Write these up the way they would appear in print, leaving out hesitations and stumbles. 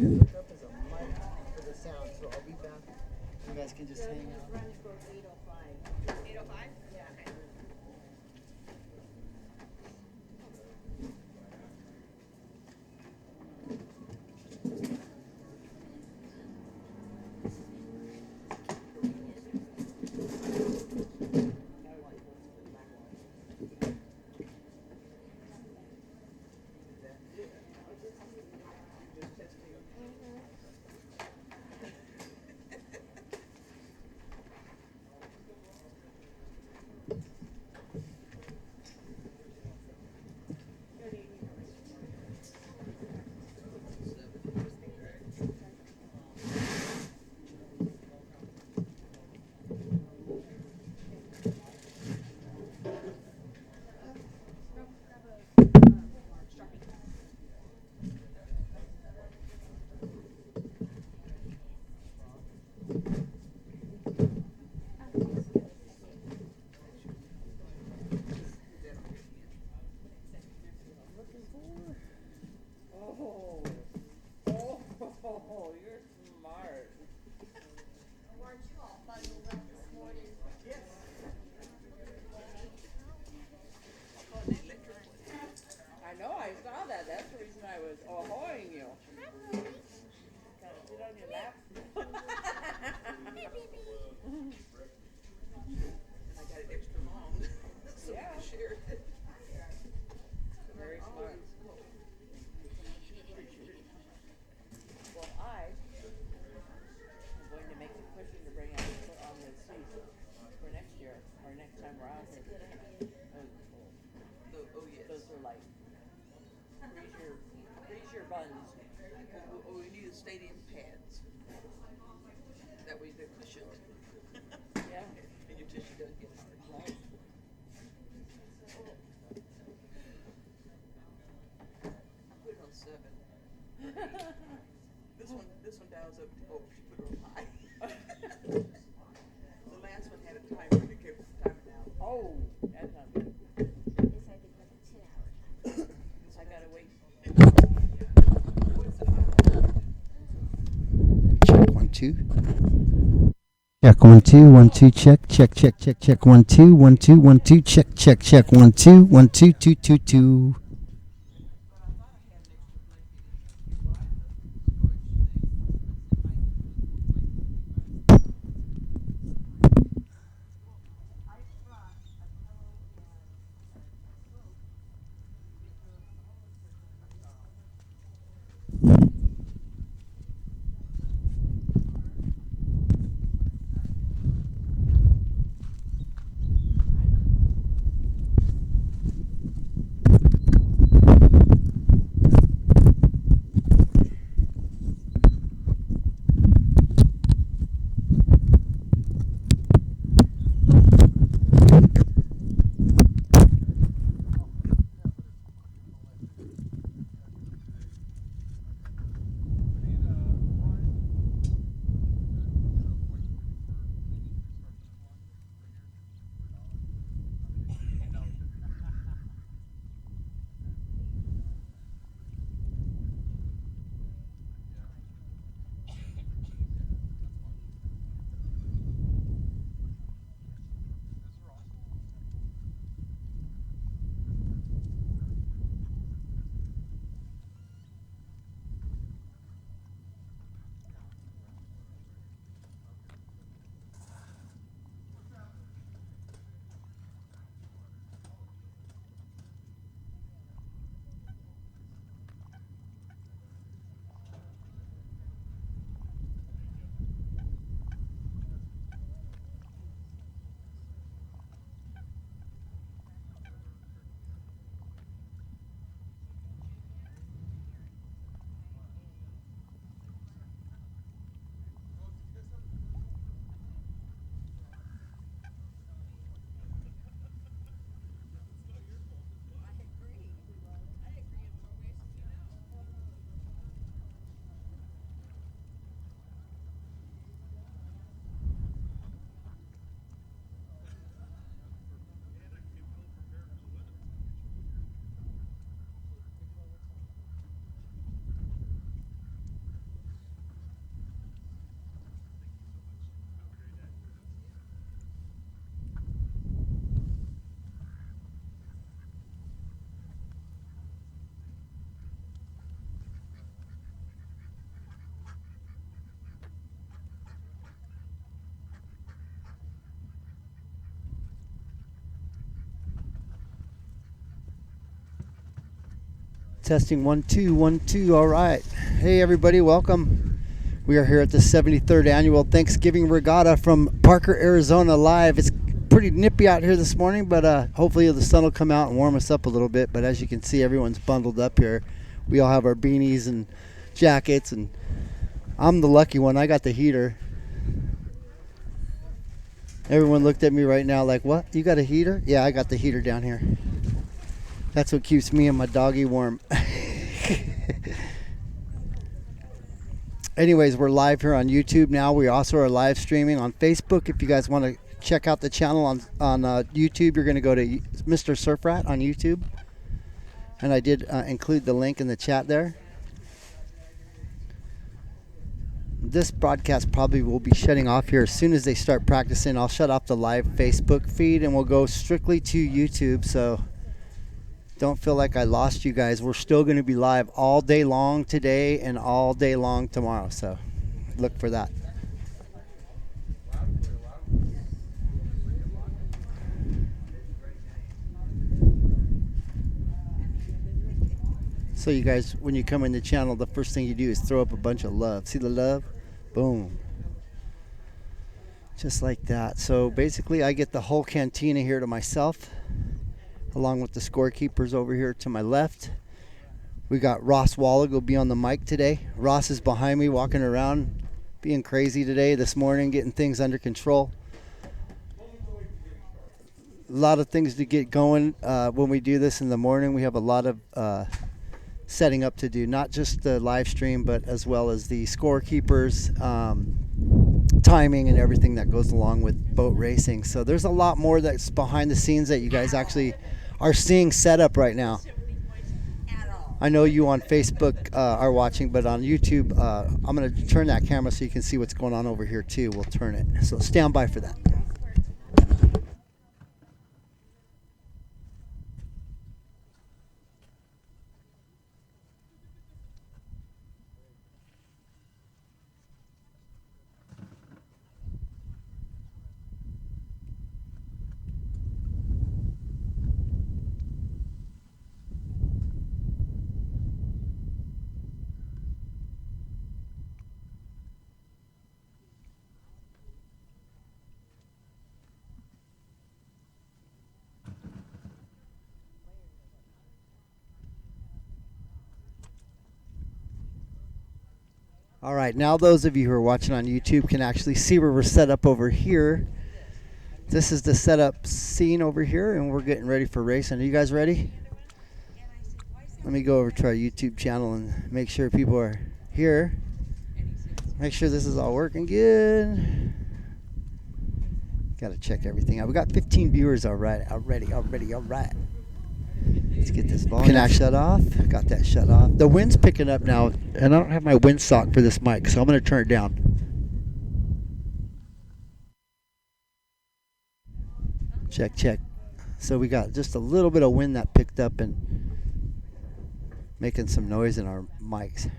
look up as a mic for the sound, so I'll be back. You guys can just hang out. 8:05? Yeah. Okay. Oh, you're smart. Weren't you all bundled up this morning? Yes. I know, I saw that. That's the reason I was ahoying you. Gotta sit on your lap. I got it extra long, so Yeah. we shared it. Very smart. Well, I am going to make a cushion to bring out and put on the seat for next year, or next time we're out here. Oh, yes. Those are like freeze your buns. Oh, we need a stadium pads. That way they're cushioned. Yeah. And your tissue doesn't get hard. Right. Put it on 7. This one dials up to, oh, she put it on high. The last one had a timer and it kept timing out. Oh, that's not good. This I think like a 10-hour time. I gotta wait. Check 1 2. Check 1 2 1 2 check 1 2 1 2 1 2 check 1 2 1 2 2 2 2. Testing 1 2 1 2. All right. Hey everybody, welcome. We are here at the 73rd annual Thanksgiving Regatta from Parker, Arizona live. It's pretty nippy out here this morning, but hopefully the sun will come out and warm us up a little bit. But as you can see, everyone's bundled up here. We all have our beanies and jackets, and I'm the lucky one. I got the heater. Everyone looked at me right now like, what? You got a heater? Yeah, I got the heater down here. That's what keeps me and my doggy warm. Anyways, we're live here on YouTube now. We also are live streaming on Facebook. If you guys want to check out the channel on YouTube, you're going to go to Mr. Surf Rat on YouTube. And I did include the link in the chat there. This broadcast probably will be shutting off here as soon as they start practicing. I'll shut off the live Facebook feed and we'll go strictly to YouTube. So don't feel like I lost you guys. We're still going to be live all day long today and all day long tomorrow. So look for that. So you guys, when you come in the channel, the first thing you do is throw up a bunch of love. See the love? Boom. Just like that. So basically I get the whole cantina here to myself, along with the scorekeepers over here to my left. We got Ross Wallig will be on the mic today. Ross is behind me walking around, being crazy today, this morning, getting things under control. A lot of things to get going when we do this in the morning. We have a lot of setting up to do, not just the live stream, but as well as the scorekeepers, timing and everything that goes along with boat racing. So there's a lot more that's behind the scenes that you guys actually are seeing set up right now. I know you on Facebook are watching, but on YouTube, I'm going to turn that camera so you can see what's going on over here too. We'll turn it. So stand by for that. All right, now those of you who are watching on YouTube can actually see where we're set up over here. This is the setup scene over here, and we're getting ready for racing. Are you guys ready? Let me go over to our YouTube channel and make sure people are here. Make sure this is all working good. Got to check everything out. We got 15 viewers already. All right. Let's get this volume shut off. Got that shut off. The wind's picking up now, and I don't have my windsock for this mic, so I'm going to turn it down. Check. So we got just a little bit of wind that picked up and making some noise in our mics.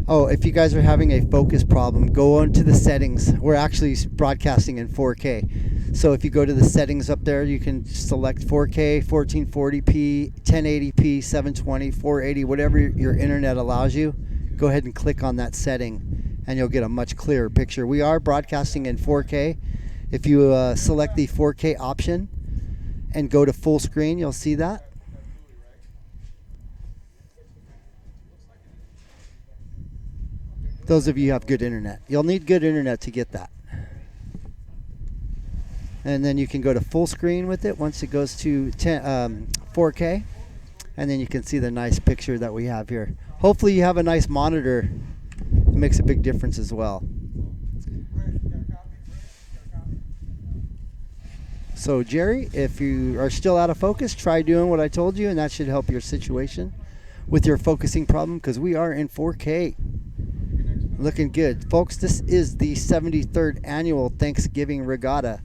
Oh, if you guys are having a focus problem, go into the settings. We're actually broadcasting in 4K. So if you go to the settings up there, you can select 4K, 1440p, 1080p, 720, 480, whatever your internet allows you. Go ahead and click on that setting and you'll get a much clearer picture. We are broadcasting in 4K. If you select the 4K option and go to full screen, you'll see that. Those of you who have good internet. You'll need good internet to get that. And then you can go to full screen with it once it goes to 4K. And then you can see the nice picture that we have here. Hopefully you have a nice monitor. It makes a big difference as well. So Jerry, if you are still out of focus, try doing what I told you, and that should help your situation with your focusing problem, because we are in 4K. Looking good. Folks, this is the 73rd annual Thanksgiving Regatta.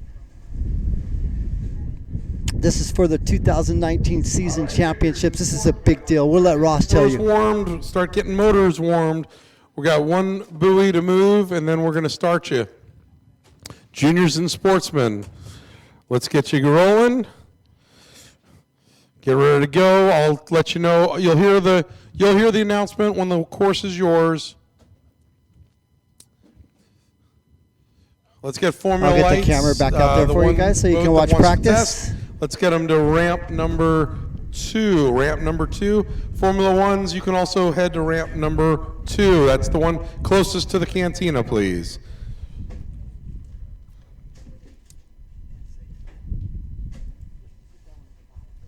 This is for the 2019 season championships. This is a big deal. We'll let Ross tell you. Warmed, start getting motors warmed. We got one buoy to move, and then we're going to start you. Juniors and sportsmen, let's get you rolling. Get ready to go. I'll let you know. You'll hear the announcement when the course is yours. Let's get Formula I'll get the Lights. camera back out there for you guys so you can watch practice. Let's get them to ramp number 2. Ramp number 2. Formula Ones, you can also head to ramp number 2. That's the one closest to the cantina, please.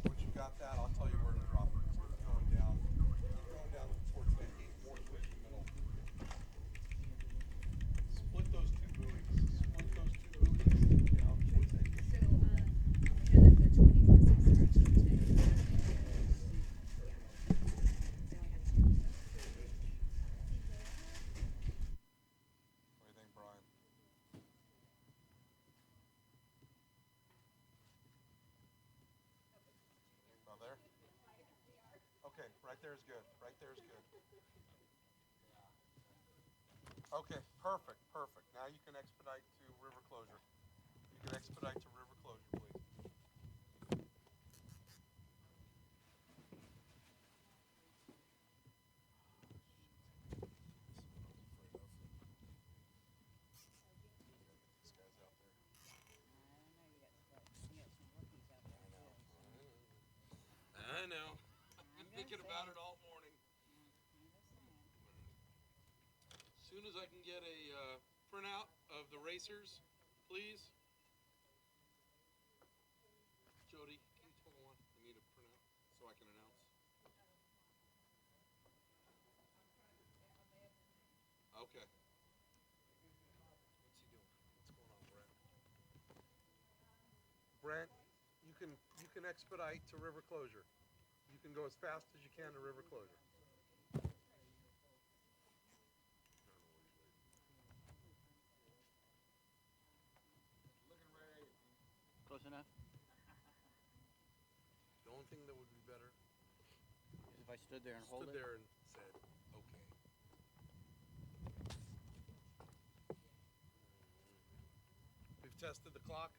Once you got that, I'll tell you where to drop it. It's going down Sportsman A, more towards the middle. Split those two buoys. Split those two buoys down towards that. What do you think, Brian? About there? Okay, right there is good. Right there is good. Okay, perfect, perfect. Now you can expedite to river closure. You can expedite to river closure, please. These guys out there. I know. I've been thinking about it all morning. As soon as I can get a printout of the racers, please. Jody, can you hold on? I need a printout so I can announce. Okay. What's he doing? What's going on, Brent? Brent, you can expedite to river closure. You can go as fast as you can to river closure. Close enough? The only thing that would be better If I stood there and hold stood it? there and said, okay. We've tested the clock.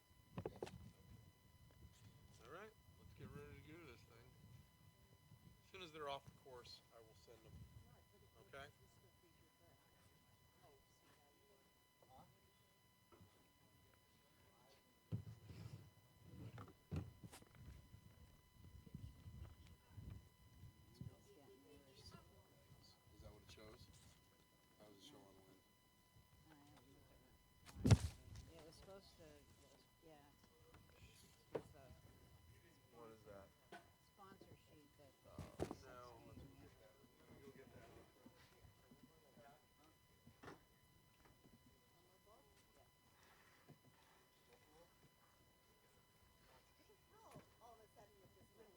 All right, let's get ready to do this thing. As soon as they're off the course, I will send them. Okay? Is that what it shows? How does it show on the wind? It was supposed to, yeah. What is that? Sponsor sheet that. No, let's get that. You'll get that. All of a sudden with this wind.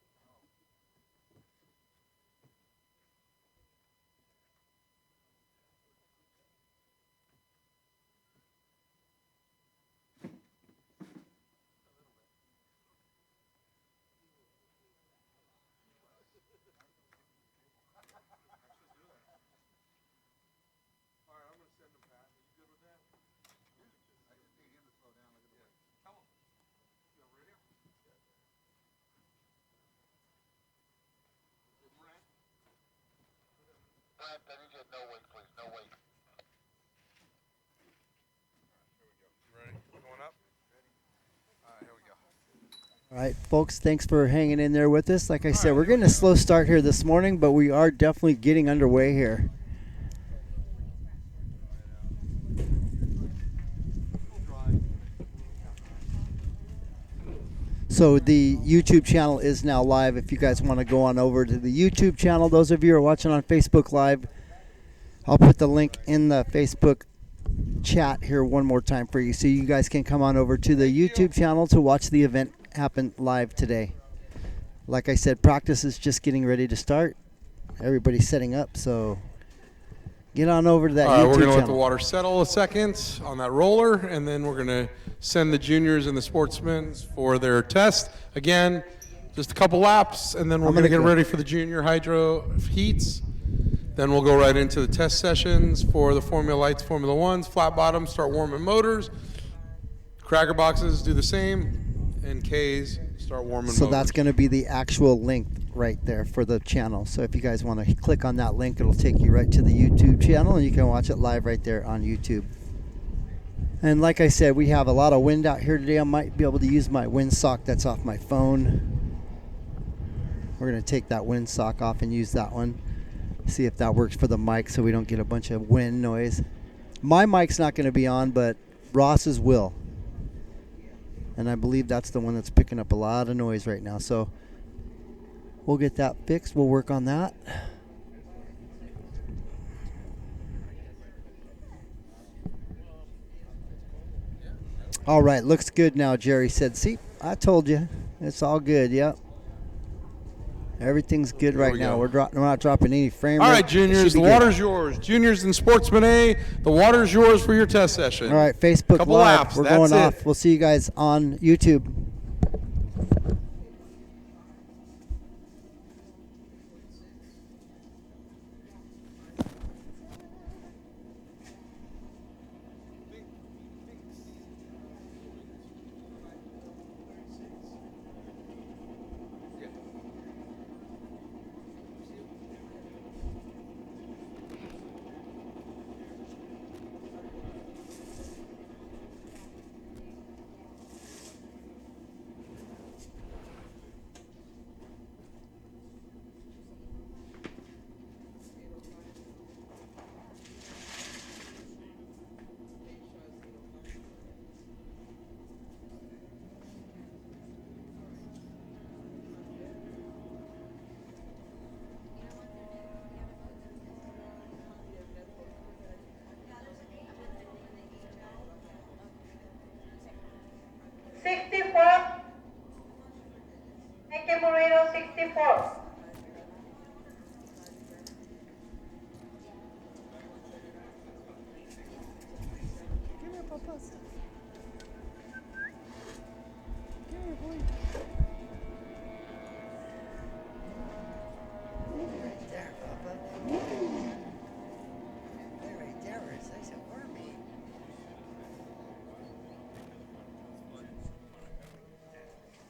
All right, I'm going to send them, Pat. Are you good with that? I just need him to slow down a little bit. Tell him. You over here? Brent? Brent, I need you to no wait, please. No wait. Here we go. You ready? Going up? Ready. All right, here we go. All right, folks, thanks for hanging in there with us. Like I said, we're getting a slow start here this morning, but we are definitely getting underway here. So the YouTube channel is now live. If you guys want to go on over to the YouTube channel, those of you who are watching on Facebook Live, I'll put the link in the Facebook chat here one more time for you, so you guys can come on over to the YouTube channel to watch the event happen live today. Like I said, practice is just getting ready to start. Everybody's setting up, so get on over to that All right, YouTube we're going to channel. let the water settle a second on that roller, and then we're going to send the juniors and the sportsmen for their test. Again, just a couple laps, and then we're going to get ready for the junior hydro heats. Then we'll go right into the test sessions for the Formula Lights, Formula Ones, flat bottoms, start warming motors. Cracker boxes do the same, and Ks start start warming So motors. that's going to be the actual link right there for the channel. So if you guys want to click on that link, it'll take you right to the YouTube channel, and you can watch it live right there on YouTube. And like I said, we have a lot of wind out here today. I might be able to use my windsock that's off my phone. We're going to take that windsock off and use that one. See if that works for the mic so we don't get a bunch of wind noise. My mic's not going to be on, but Ross's will. And I believe that's the one that's picking up a lot of noise right now. So we'll get that fixed. We'll work on that. All right, looks good now, Jerry said. See, I told you. It's all good, yep. Everything's good right now. We're not dropping any frame rate. All right, juniors, the water's yours. Juniors and Sportsman A, the water's yours for your test session. All right, Facebook Couple Live. laps, We're that's going it. off. We'll see you guys on YouTube.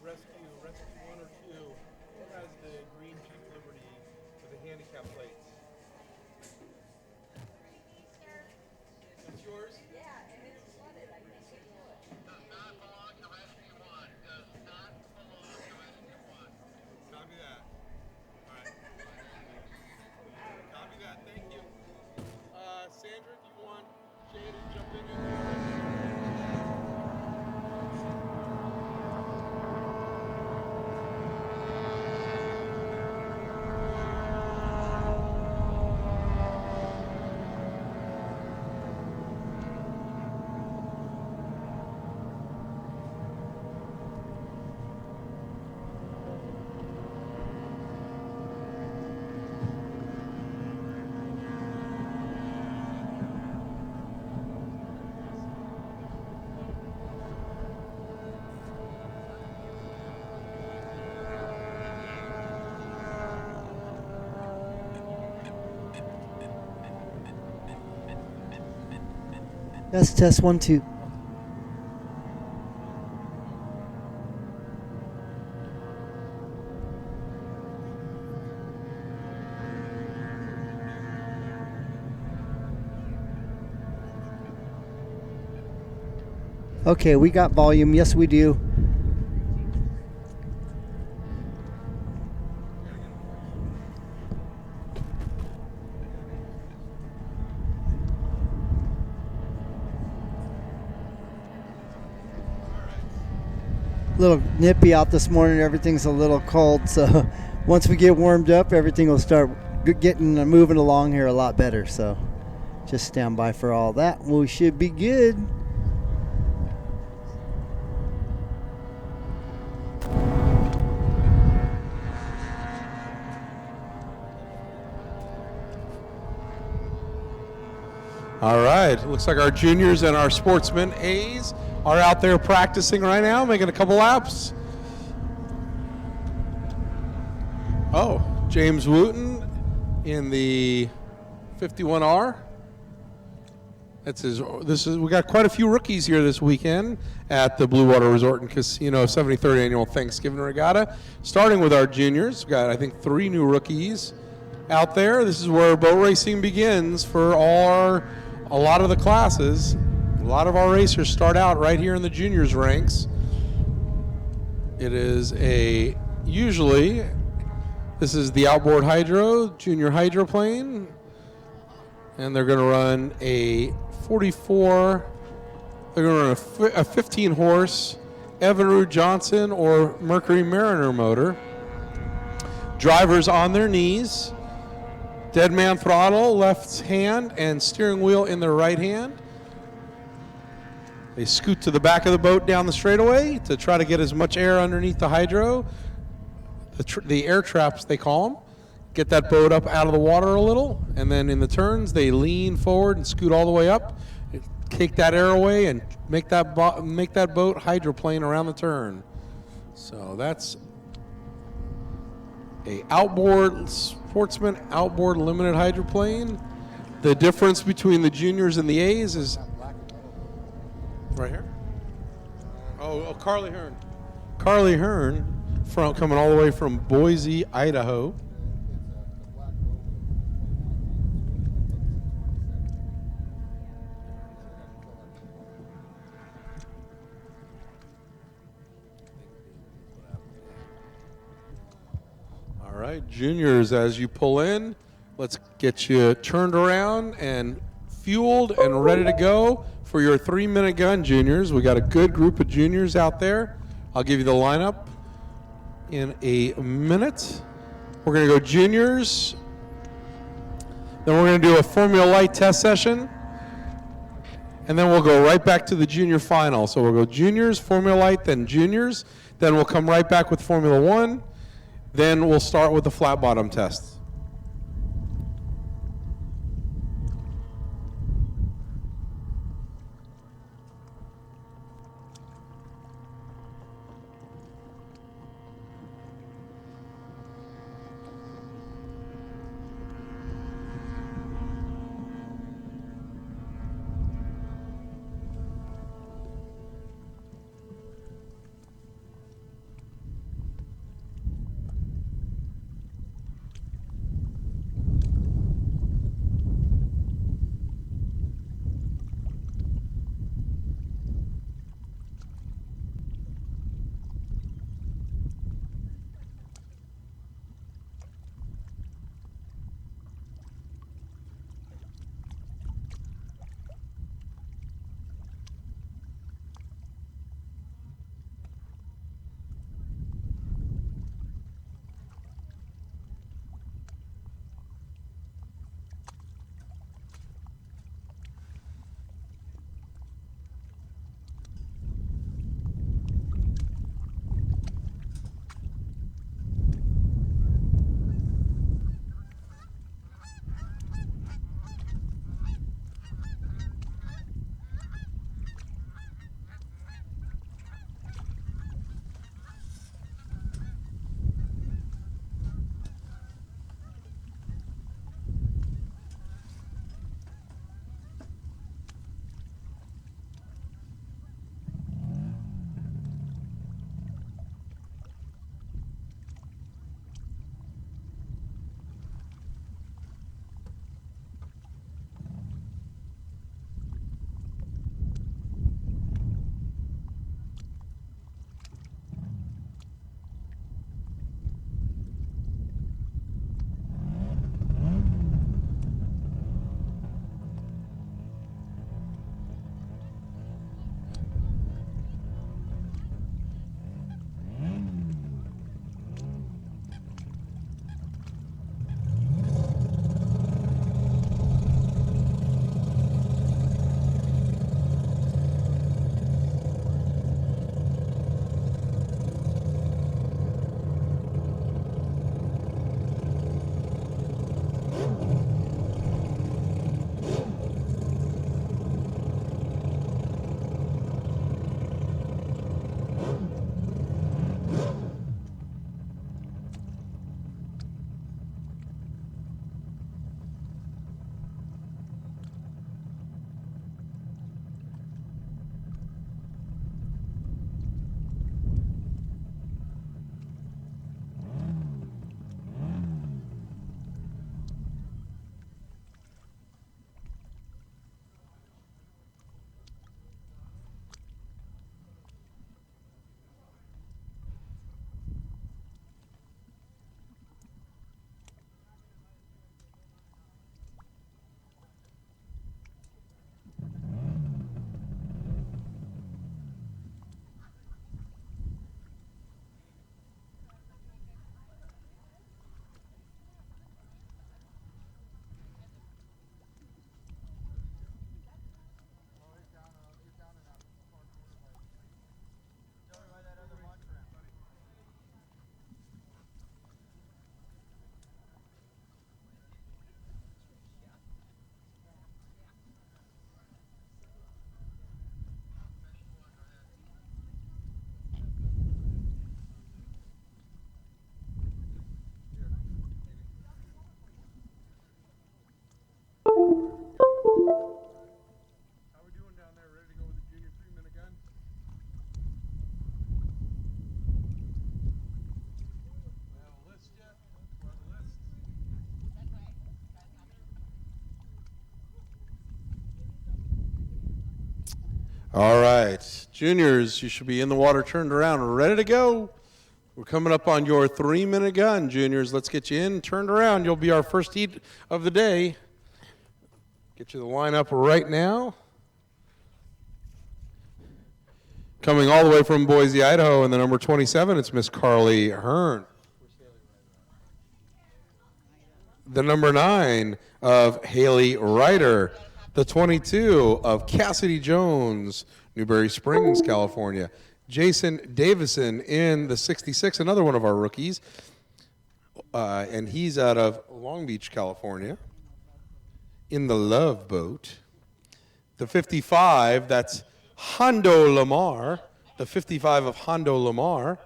Rescue 1 or 2. Who has the green Jeep Liberty with the handicap plates? That's yours? Does not belong to Rescue 1. Does not belong to Rescue 1. Copy that. All right. Copy that. Thank you. Sandra, do you want Jay to jump in here? Yes, test 1, 2. Okay, we got volume. Yes, we do. Little nippy out this morning. Everything's a little cold, so once we get warmed up, everything will start getting moving along here a lot better. So just stand by for all that. We should be good. All right. Looks like our juniors and our Sportsman A's are out there practicing right now, making a couple laps. Oh, James Wooten in the 51R. We got quite a few rookies here this weekend at the Blue Water Resort and Casino 73rd Annual Thanksgiving Regatta. Starting with our juniors, we got I think 3 new rookies out there. This is where boat racing begins for a lot of the classes. A lot of our racers start out right here in the juniors ranks. It is usually this is the outboard hydro, junior hydroplane, and they're going to run a 44. They're going to run a 15 horse Evinrude Johnson or Mercury Mariner motor. Drivers on their knees, dead man throttle left hand and steering wheel in their right hand. They scoot to the back of the boat down the straightaway to try to get as much air underneath the hydro, the air traps they call them. Get that boat up out of the water a little, and then in the turns they lean forward and scoot all the way up, kick that air away, and make that boat hydroplane around the turn. So that's a Sportsman outboard limited hydroplane. The difference between the juniors and the A's is right here. Oh, Carly Hearn. Carly Hearn coming all the way from Boise, Idaho. All right, juniors, as you pull in, let's get you turned around and fueled and ready to go for your 3-minute gun, juniors. We got a good group of juniors out there. I'll give you the lineup in a minute. We're going to go juniors. Then we're going to do a Formula Light test session. And then we'll go right back to the junior final. So we'll go juniors, Formula Light, then juniors. Then we'll come right back with Formula 1. Then we'll start with the flat bottom test. All right, juniors, you should be in the water, turned around, ready to go. We're coming up on your 3-minute gun, juniors. Let's get you in, turned around. You'll be our first heat of the day. Get you the lineup right now. Coming all the way from Boise, Idaho, in the number 27, it's Miss Carly Hearn. The number 9 of Haley Ryder. The 22 of Cassidy Jones, Newberry Springs, California. Jason Davison in the 66, another one of our rookies. And he's out of Long Beach, California. In the Love Boat. The 55, that's Hondo Lamar. The 55 of Hondo Lamar.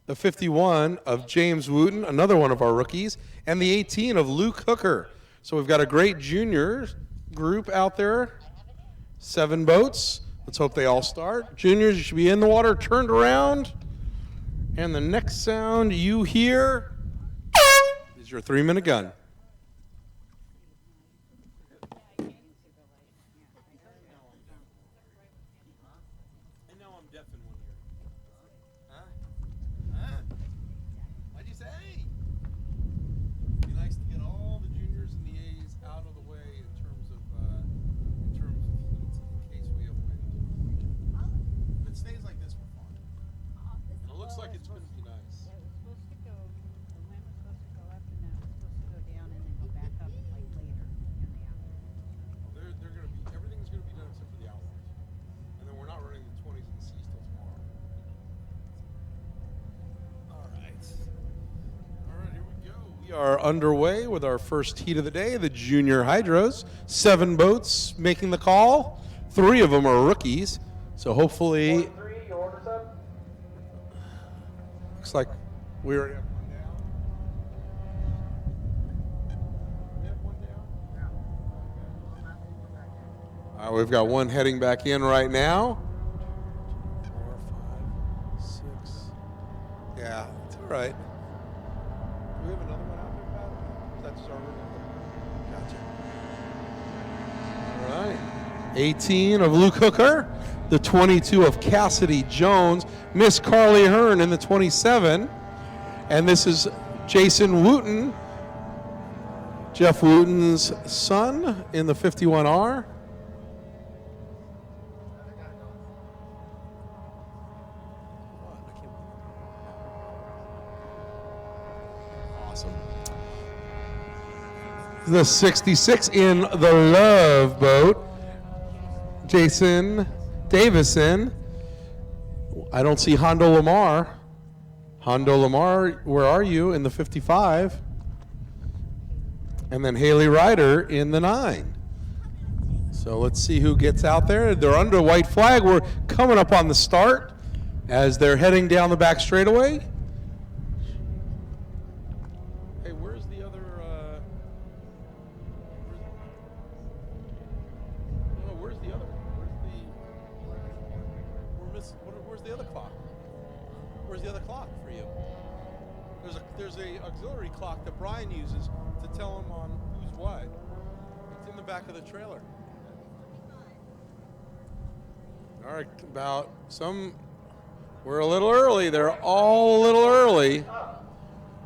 The 51 of James Wooten, another one of our rookies. And the 18 of Luke Hooker. So we've got a great junior group out there. 7 boats. Let's hope they all start. Juniors, you should be in the water, turned around. And the next sound you hear is your 3-minute gun. What'd you say? It'd be nice to get all the juniors and the A's out of the way in terms of heats in case we have wind. If it stays like this, we're fine. And it looks like it's going to be nice. It was supposed to go, the wind was supposed to go up and then it was supposed to go down and then go back up like later in the afternoon. They're going to be, everything's going to be done except for the outdoors. And then we're not running the 20s and the C's till tomorrow. All right, here we go. We are underway with our first heat of the day, the Junior Hydros. 7 boats making the call. 3 of them are rookies. So hopefully, looks like we already have one down. We have one down? We've got one heading back in right now. 4, 5, 6. Yeah, it's all right. Do we have another one out there, Pat? That's our Gotcha. All right. 18 of Luke Hooker. The 22 of Cassidy Jones. Miss Carly Hearn in the 27. And this is Jason Wooten, Jeff Wooten's son, in the 51R. Awesome. The 66 in the Love Boat, Jason Davison. I don't see Hondo Lamar. Hondo Lamar, where are you, in the 55? And then Haley Ryder in the 9. So let's see who gets out there. They're under white flag. We're coming up on the start as they're heading down the back straightaway. Hey, where's the other? Where's the other? Where's the other clock? Where's the other clock for you? There's a auxiliary clock that Brian uses to tell him on who's what. It's in the back of the trailer. All right, we're a little early. They're all a little early.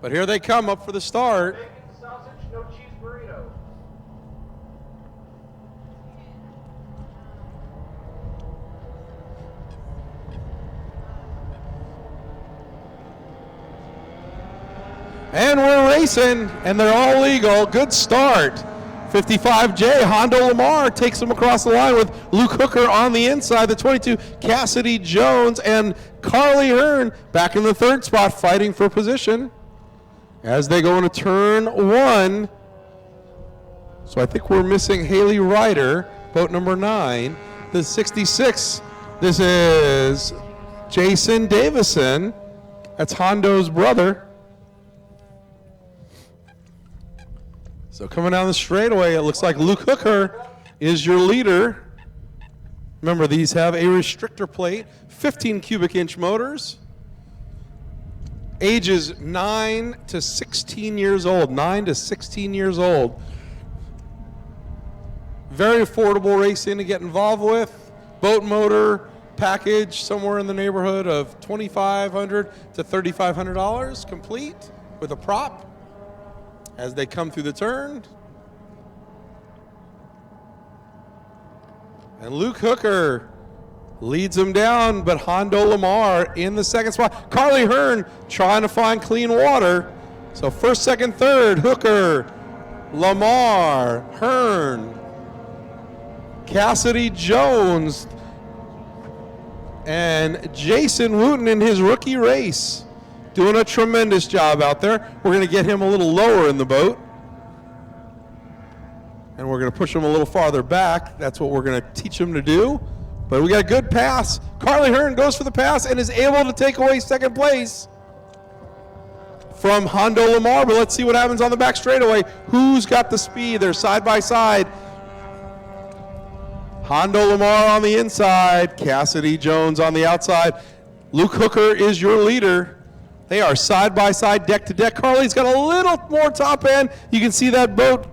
But here they come up for the start. Bacon, sausage, no cheese burrito. And we're racing, and they're all legal. Good start. 55J, Hondo Lamar takes him across the line with Luke Hooker on the inside. The 22, Cassidy Jones, and Carly Hearn back in the 3rd spot fighting for position as they go into turn 1. So I think we're missing Haley Ryder, boat number 9. The 66, this is Jason Davison. That's Hondo's brother. So coming down the straightaway, it looks like Luke Hooker is your leader. Remember, these have a restrictor plate, 15 cubic inch motors, ages 9 to 16 years old, 9 to 16 years old. Very affordable racing to get involved with. boat motor package somewhere in the neighborhood of $2,500 to $3,500 complete with a prop as they come through the turn. And Luke Hooker leads them down, but Hondo Lamar in the second spot. Carly Hearn trying to find clean water. So first, second, third, Hooker, Lamar, Hearn, Cassidy Jones, and Jason Wooten in his rookie race. Doing a tremendous job out there. We're going to get him a little lower in the boat. And we're going to push him a little farther back. That's what we're going to teach him to do. But we got a good pass. Carly Hearn goes for the pass and is able to take away second place from Hondo Lamar. But let's see what happens on the back straightaway. Who's got the speed? They're side by side. Hondo Lamar on the inside. Cassidy Jones on the outside. Luke Hooker is your leader. They are side by side, deck to deck. Carly's got a little more top end. You can see that boat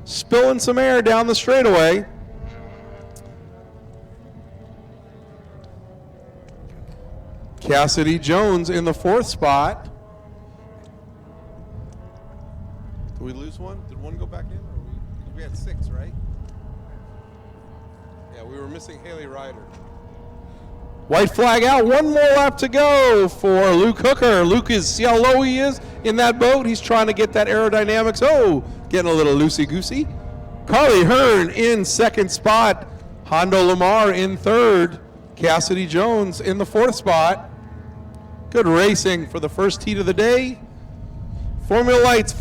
spilling some air down the straightaway. Cassidy Jones in the fourth spot. Did we lose one? Did one go back in? Or we had 6, right? Yeah, we were missing Haley Ryder. White flag out. One more lap to go for Luke Hooker. Luke see how low he is in that boat. He's trying to get that aerodynamics. Oh, getting a little loosey-goosey. Carly Hearn in second spot. Hondo Lamar in third. Cassidy Jones in the fourth spot. Good racing for the first heat of the day. Formula lights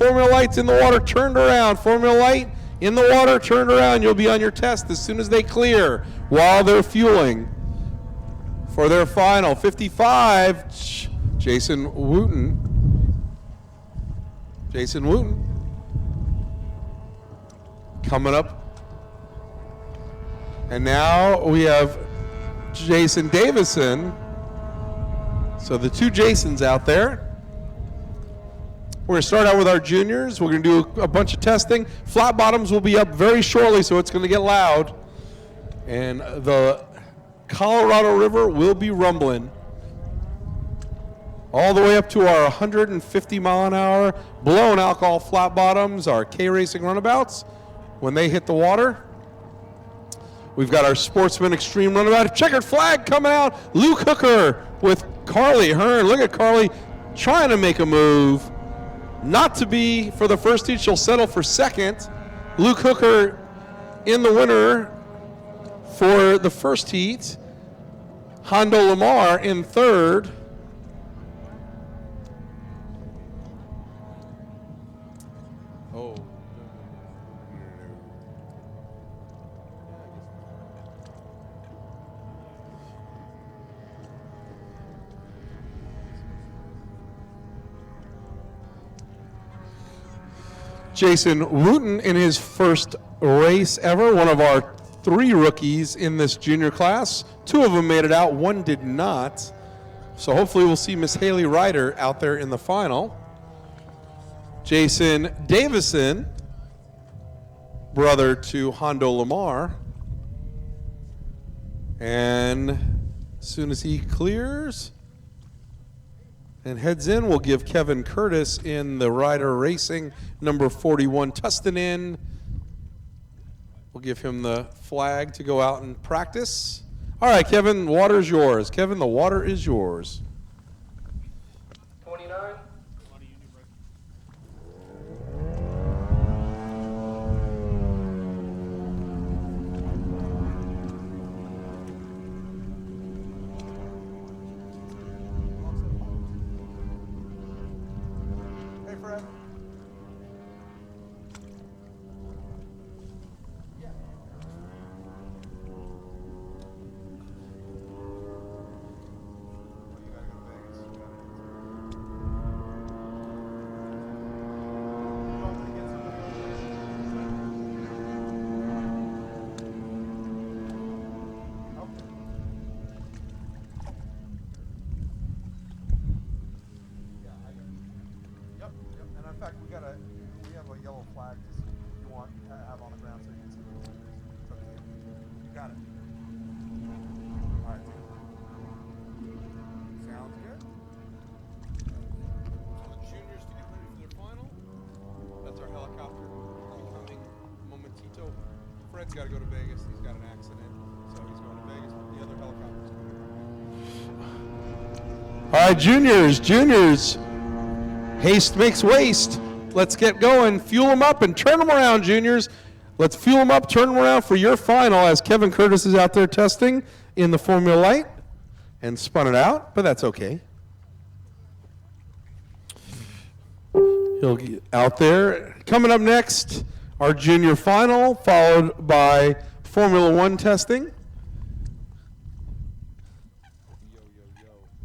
in the water, turned around. Formula light in the water, turned around. You'll be on your test as soon as they clear while they're fueling. For their final 55, Jason Wooten. Jason Wooten coming up. And now we have Jason Davison. So the two Jasons out there. We're going to start out with our juniors. We're going to do a bunch of testing. Flat bottoms will be up very shortly, so it's going to get loud. And the Colorado River will be rumbling all the way up to our 150 mile an hour blown alcohol flat bottoms, our K-Racing runabouts. When they hit the water, we've got our Sportsman Extreme runabout. Checkered flag coming out. Luke Hooker with Carly Hearn. Look at Carly trying to make a move. Not to be for the first heat. She'll settle for second. Luke Hooker in the winner for the first heat. Hondo Lamar in third. Oh. Jason Wooten in his first race ever, one of our 3 rookies in this junior class. 2 of them made it out, 1 did not. So hopefully we'll see Miss Haley Ryder out there in the final. Jason Davison, brother to Hondo Lamar. And as soon as he clears and heads in, we'll give Kevin Curtis in the Ryder Racing number 41 Tustin in. We'll give him the flag to go out and practice. All right, Kevin, the water is yours. Kevin, the water is yours. 29. Hey, Fred. Kev's got to go to Vegas. He's got an accident, so he's going to Vegas with the other helicopters coming. All right, juniors. Haste makes waste. Let's get going. Fuel them up and turn them around, juniors. Let's fuel them up, turn them around for your final as Kevin Curtis is out there testing in the Formula Light and spun it out, but that's okay. He'll get out there. Coming up next, our junior final, followed by Formula One testing. Yo,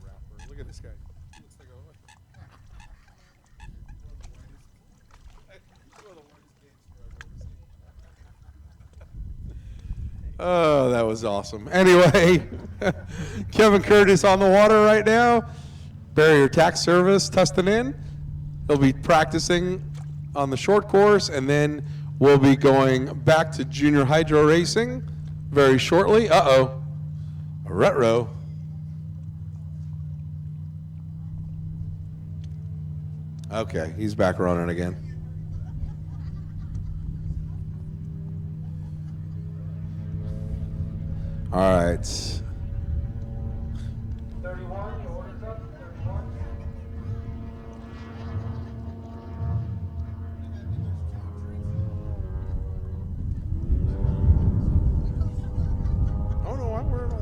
rapper. Look at this guy. He looks like Oh, that was awesome. Anyway, Kevin Curtis on the water right now. Barrier Tax Service testing in. He'll be practicing on the short course, and then we'll be going back to junior hydro racing very shortly. Uh-oh, a retro. Okay, he's back running again. All right. 31, your order's up. 31. Oh no, I'm wearing all.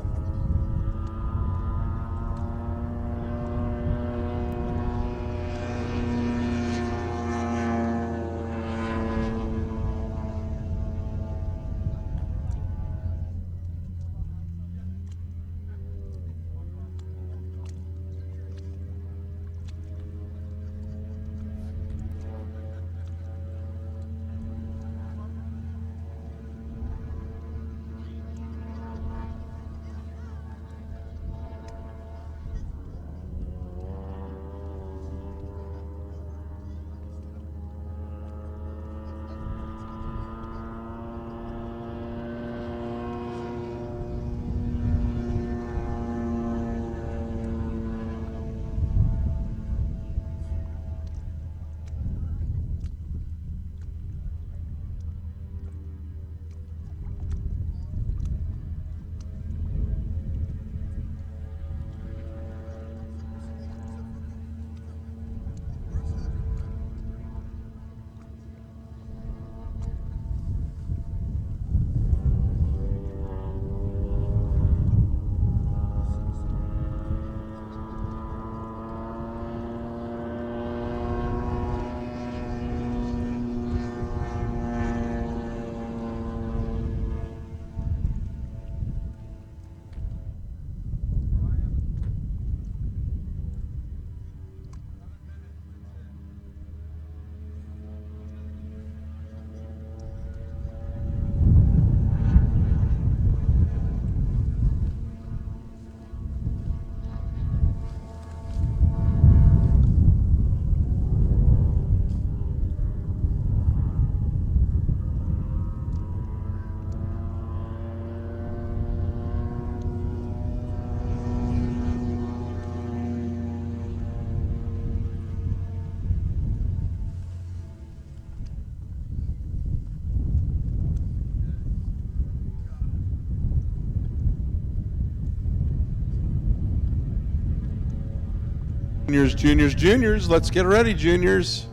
Juniors. Let's get ready, juniors.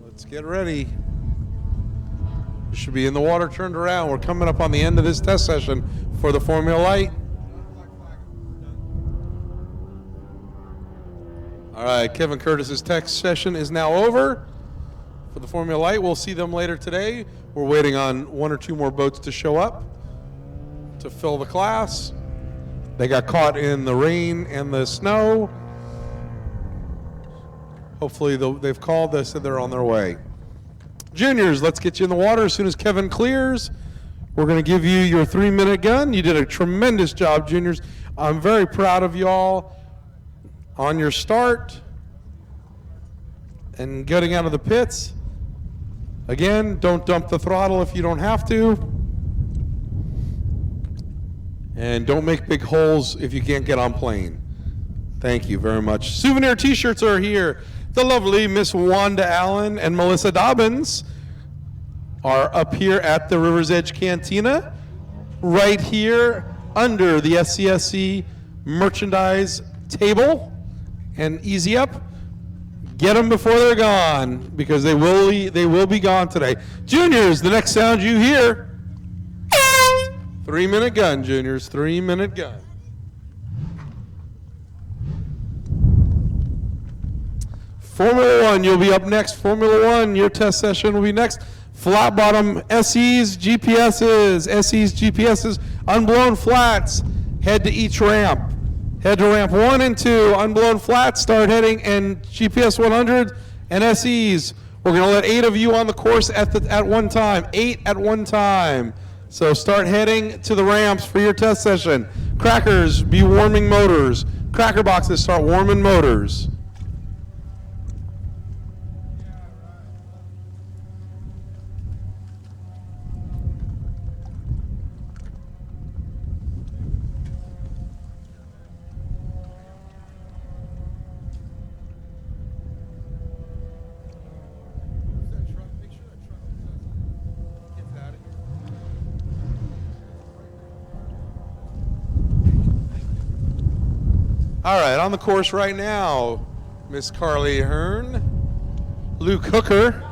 Let's get ready. You should be in the water turned around. We're coming up on the end of this test session for the Formula Light. All right, Kevin Curtis's test session is now over for the Formula Light. We'll see them later today. We're waiting on one or two more boats to show up to fill the class. They got caught in the rain and the snow. Hopefully they've called. They said they're on their way. Juniors, let's get you in the water as soon as Kevin clears. We're going to give you your 3-minute gun. You did a tremendous job, juniors. I'm very proud of y'all on your start and getting out of the pits. Again, don't dump the throttle if you don't have to. And don't make big holes if you can't get on plane. Thank you very much. Souvenir t-shirts are here. The lovely Miss Wanda Allen and Melissa Dobbins are up here at the River's Edge Cantina, right here under the SCSC merchandise table. And easy up. Get them before they're gone, because they will be gone today. Juniors, the next sound you hear, 3-minute gun, juniors, 3-minute gun. Formula One, you'll be up next. Formula One, your test session will be next. Flat bottom SEs, GPSs, unblown flats. Head to each ramp. Head to ramp 1 and 2, unblown flats, start heading, and GPS 100 and SEs. We're going to let 8 of you on the course at one time, 8 at one time. So start heading to the ramps for your test session. Crackers, be warming motors. Cracker boxes, start warming motors. All right, on the course right now, Miss Carly Hearn, Luke Hooker,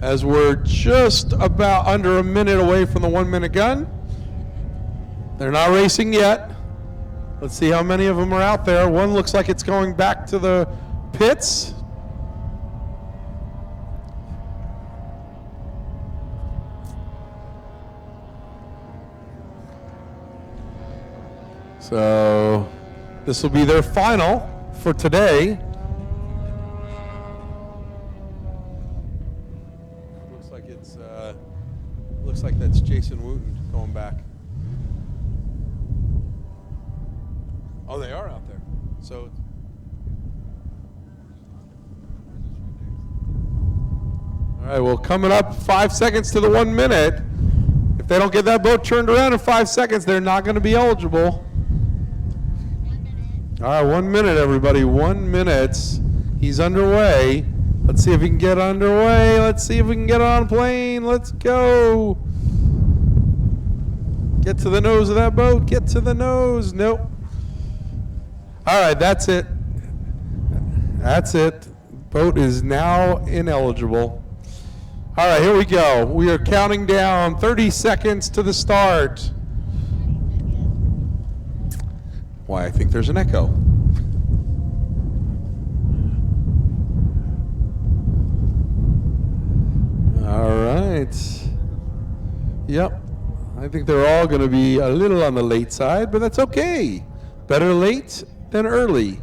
as we're just about under a minute away from the 1-minute gun. They're not racing yet. Let's see how many of them are out there. One looks like it's going back to the pits. So this will be their final for today. Looks like that's Jason Wooten going back. Oh, they are out there. So all right, well, coming up 5 seconds to the 1 minute. If they don't get that boat turned around in 5 seconds, they're not going to be eligible. All right, 1 minute, everybody. 1 minute. He's underway. Let's see if he can get underway. Let's see if we can get on a plane. Let's go. Get to the nose of that boat. Get to the nose. Nope. All right, that's it. That's it. Boat is now ineligible. All right, here we go. We are counting down 30 seconds to the start. Why, I think there's an echo. All right. Yep. I think they're all going to be a little on the late side, but that's okay. Better late than early.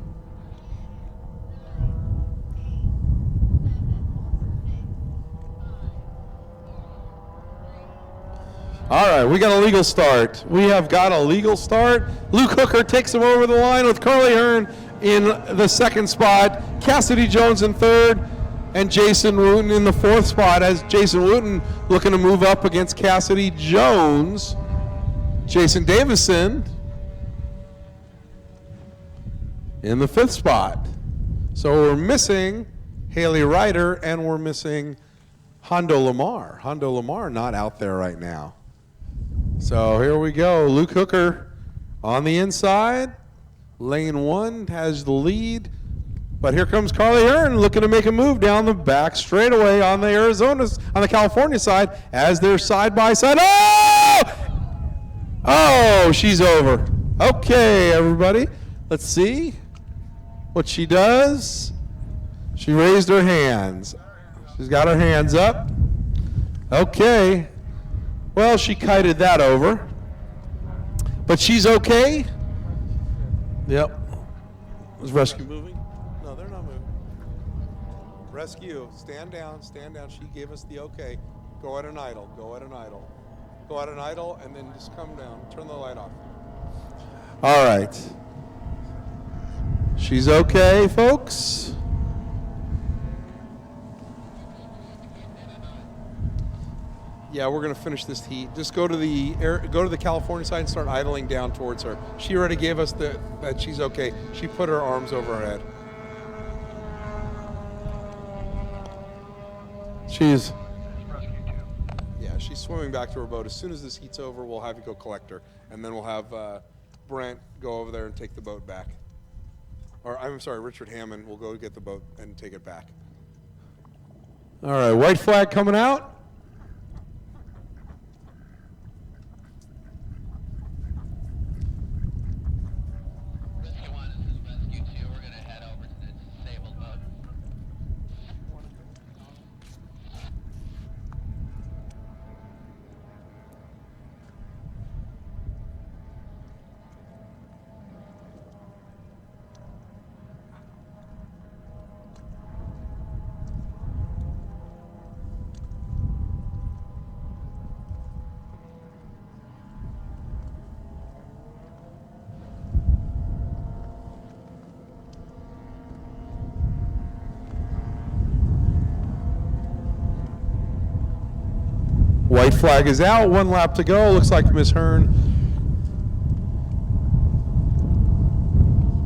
All right, we got a legal start. We have got a legal start. Luke Hooker takes him over the line with Carly Hearn in the second spot, Cassidy Jones in third, and Jason Wooten in the fourth spot, as Jason Wooten looking to move up against Cassidy Jones. Jason Davison in the fifth spot. So we're missing Haley Ryder, and we're missing Hondo Lamar. Hondo Lamar not out there right now. So here we go. Luke Hooker on the inside. Lane 1 has the lead. But here comes Carly Hearn looking to make a move down the back straightaway on the California side as they're side by side. Oh! Oh, she's over. Okay, everybody. Let's see what she does. She raised her hands. She's got her hands up. Okay. Well, she kited that over. But she's okay. Yep. Is rescue moving? No, they're not moving. Rescue, stand down, stand down. She gave us the okay. Go at an idle, go at an idle. Go at an idle and then just come down. Turn the light off. All right. She's okay, folks. Yeah, we're gonna finish this heat. Just go to the California side and start idling down towards her. She already gave us that she's okay. She put her arms over her head. she's swimming back to her boat. As soon as this heat's over, we'll have you go collect her, and then we'll have Brent go over there and take the boat back. Or I'm sorry, Richard Hammond will go get the boat and take it back. All right, white flag coming out. Rescue 1, this is Rescue 2. We're going to head over to the disabled boat. White flag is out. 1 lap to go. Looks like Miss Hearn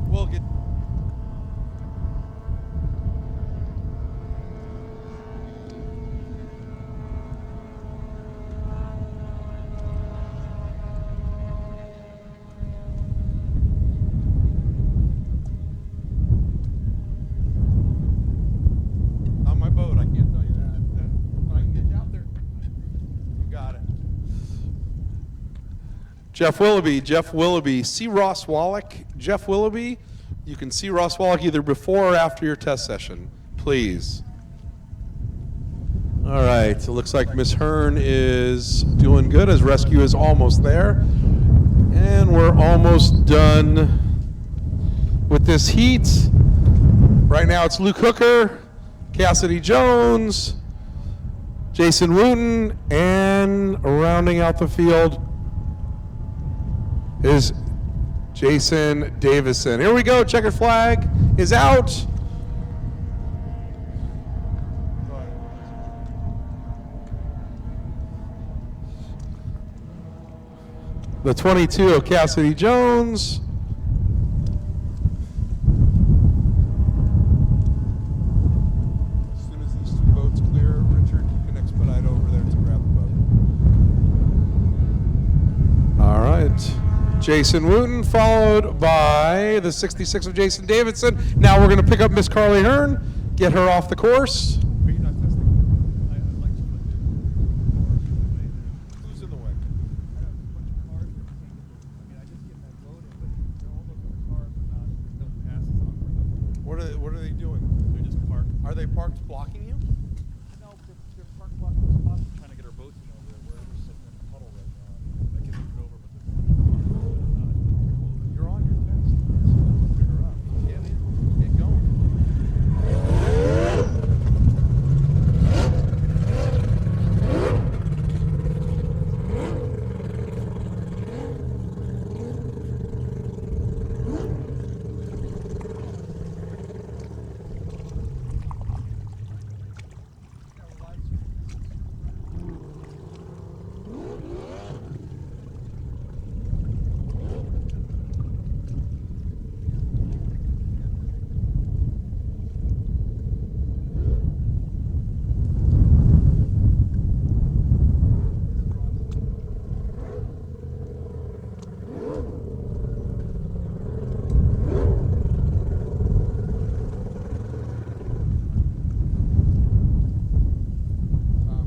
will get. On my boat, I can't tell you that. But I can get you out there. You got it. Jeff Willoughby, see Ross Wallach. Jeff Willoughby, you can see Ross Wallach either before or after your test session, please. All right, it looks like Miss Hearn is doing good as rescue is almost there. And we're almost done with this heat. Right now it's Luke Hooker, Cassidy Jones, Jason Wooten, and rounding out the field is Jason Davison. Here we go. Checkered flag is out. The 22 of Cassidy Jones. As soon as these 2 boats clear, Richard, you can expedite over there to grab the boat. All right. Jason Wooten, followed by the 66 of Jason Davidson. Now we're going to pick up Miss Carly Hearn, get her off the course. Are you not testing? I'd like to put Who's in the way? I have a bunch of cars that I just get that boat in, but they're all those other cars are not, there's no passes on or nothing. What are they doing? They're just parked. Are they parked blocking you? No, they're parked blocking the spots. We're trying to get our boats in over there. We're sitting in a puddle right now. I can move it over, but there's a bunch of cars that are not. You're on your test. Let's pick her up. Yeah, get going.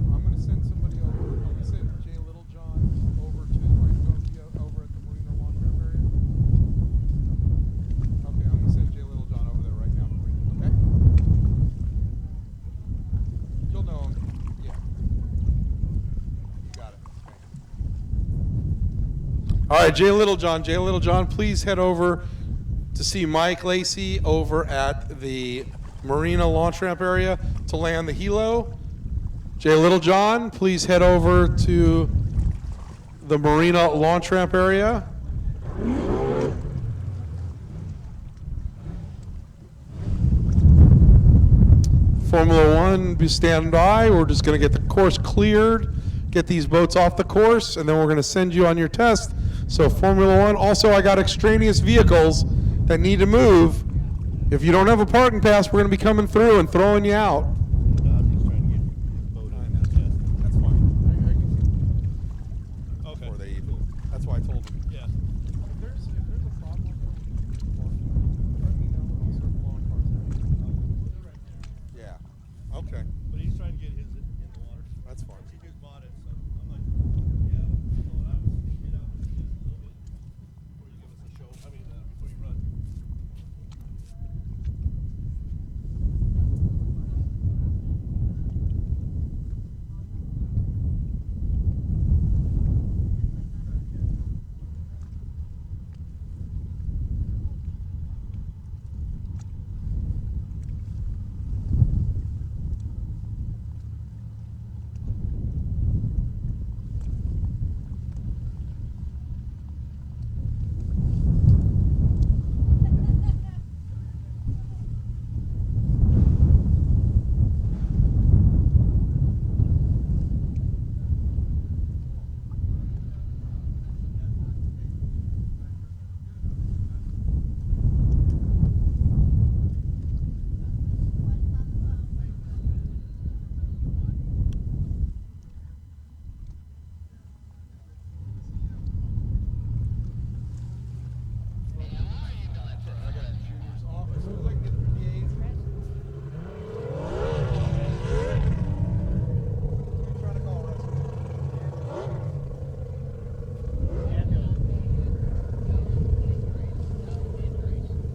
I'm going to send somebody over. I'm going to send Jay Littlejohn over to. Are you going to be over at the Marina Lawn Club area? Okay, I'm going to send Jay Littlejohn over there right now for you. Okay? You'll know him. Yeah. You got it. Okay. All right, Jay Littlejohn, please head over to see Mike Lacey over at the Marina launch ramp area to land the helo. Jay Littlejohn, please head over to the Marina launch ramp area. Formula One, be stand by. We're just going to get the course cleared, get these boats off the course, and then we're going to send you on your test. So Formula One. Also, I got extraneous vehicles that need to move. If you don't have a parking pass, we're going to be coming through and throwing you out. I'm just trying to get the boat on that test. That's fine.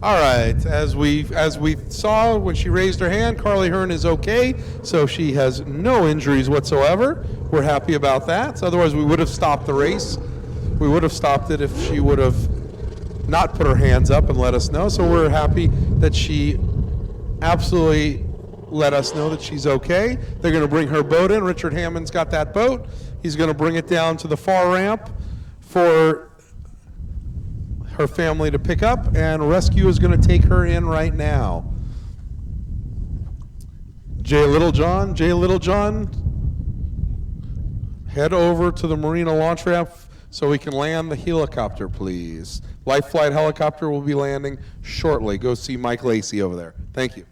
All right, as we saw when she raised her hand, Carly Hearn is okay, so she has no injuries whatsoever. We're happy about that. So otherwise, we would have stopped the race. We would have stopped it if she would have not put her hands up and let us know. So we're happy that she absolutely let us know that she's okay. They're going to bring her boat in. Richard Hammond's got that boat. He's going to bring it down to the far ramp for her family to pick up, and rescue is going to take her in right now. Jay Littlejohn, head over to the Marina launch ramp so we can land the helicopter, please. Life Flight helicopter will be landing shortly. Go see Mike Lacey over there. Thank you.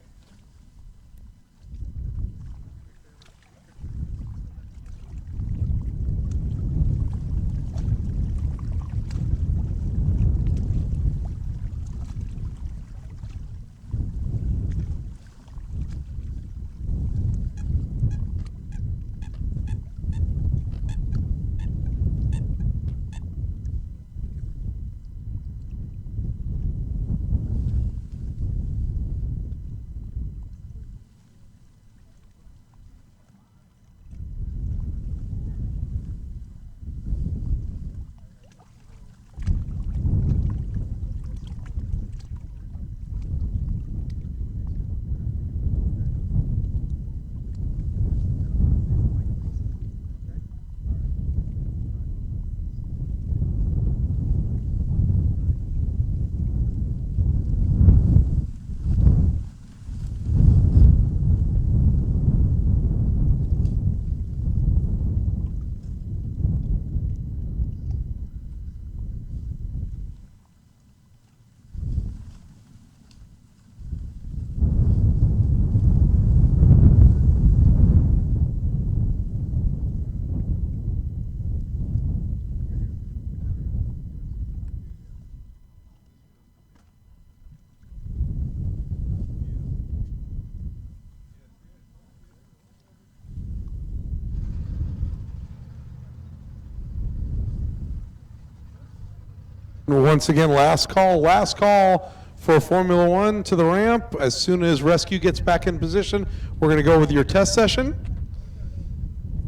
Once again, last call for Formula One to the ramp. As soon as rescue gets back in position, we're going to go with your test session.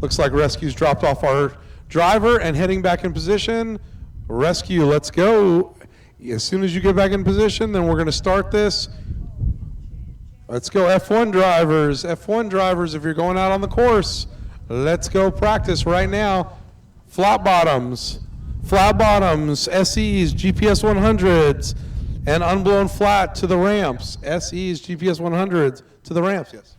Looks like rescue's dropped off our driver and heading back in position. Rescue, let's go. As soon as you get back in position, then we're going to start this. Let's go, F1 drivers. F1 drivers, if you're going out on the course, let's go practice right now. Flat bottoms, SEs, GPS 100s, and unblown flat to the ramps. SEs, GPS 100s to the ramps, yes.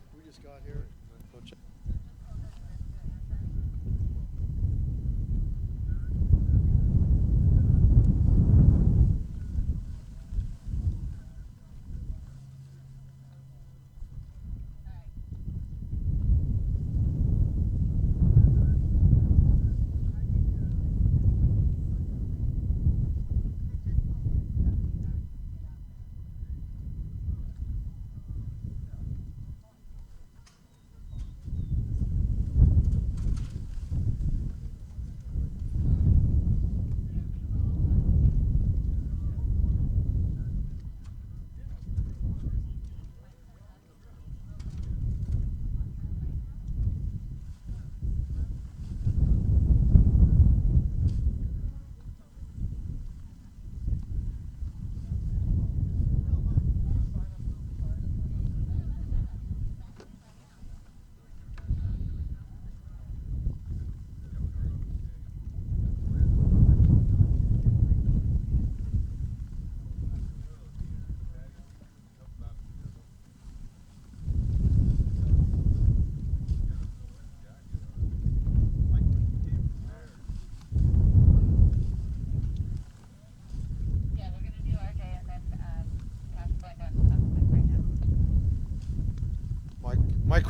Mike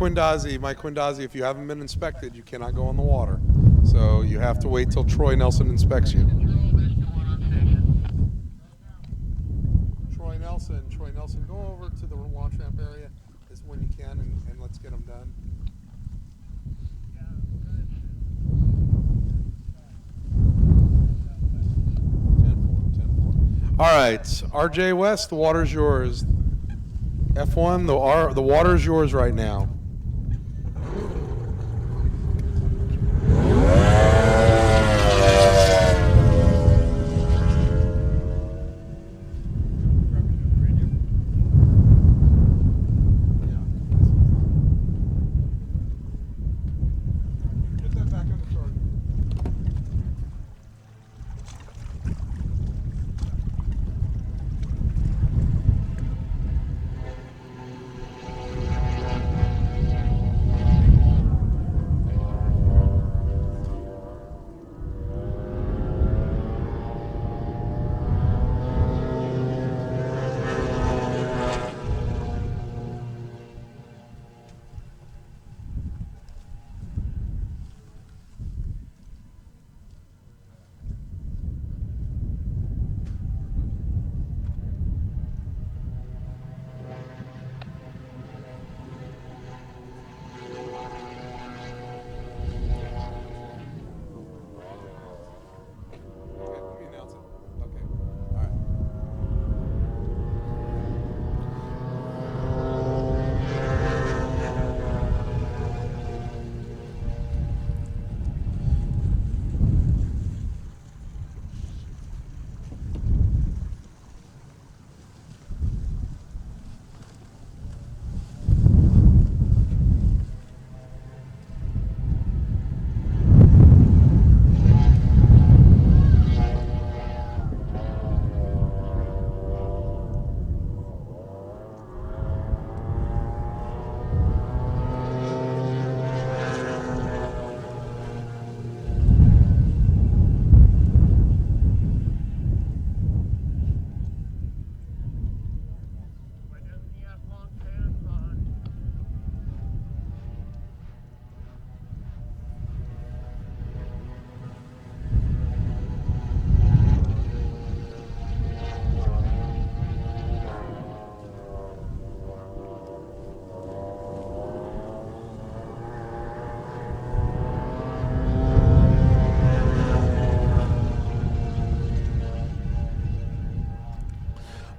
Quindazzi, if you haven't been inspected, you cannot go on the water. So you have to wait till Troy Nelson inspects you. Troy Nelson, go over to the launch ramp area when you can, and let's get them done. All right, RJ West, the water's yours. F1, the water's yours right now. Get that back on the charger. Okay, let me announce it. Okay. All right. Why doesn't he have long pants on?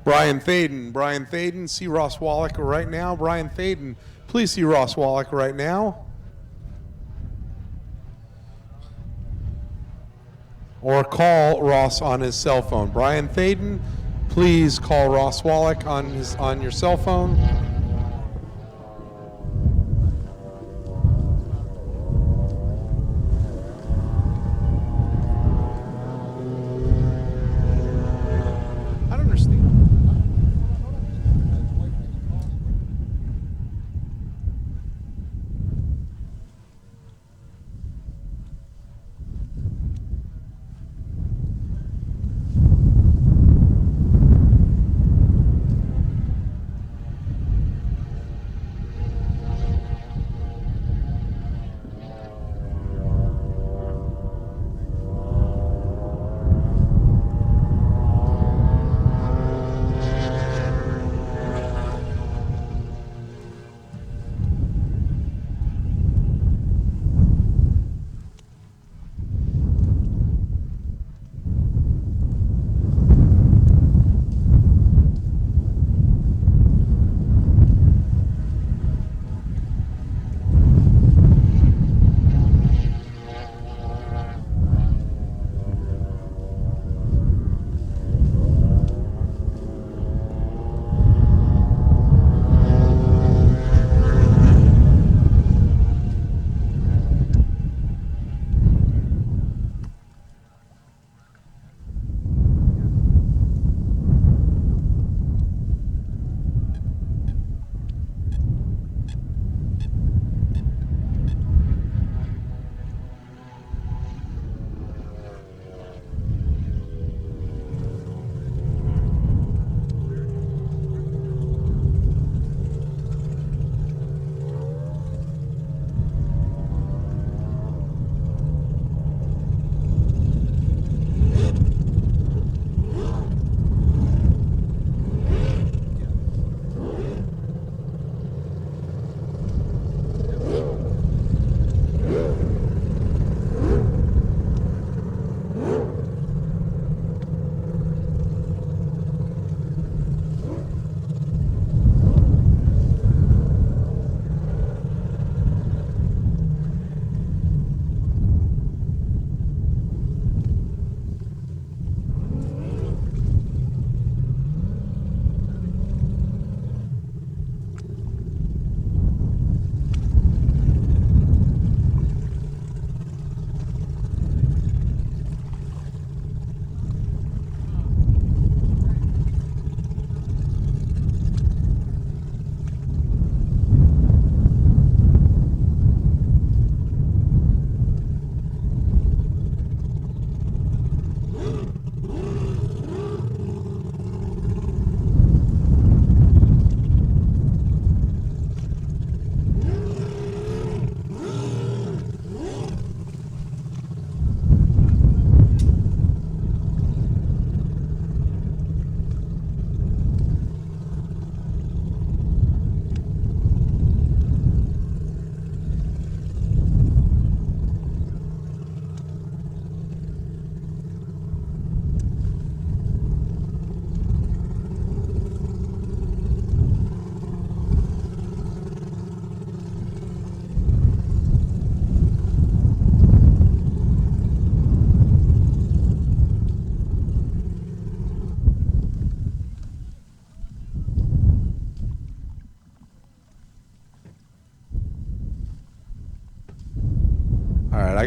Brian Thaden, see Ross Wallach right now. Brian Thaden, please see Ross Wallach right now. Or call Ross on his cell phone. Brian Thaden, please call Ross Wallach on your cell phone. I don't understand.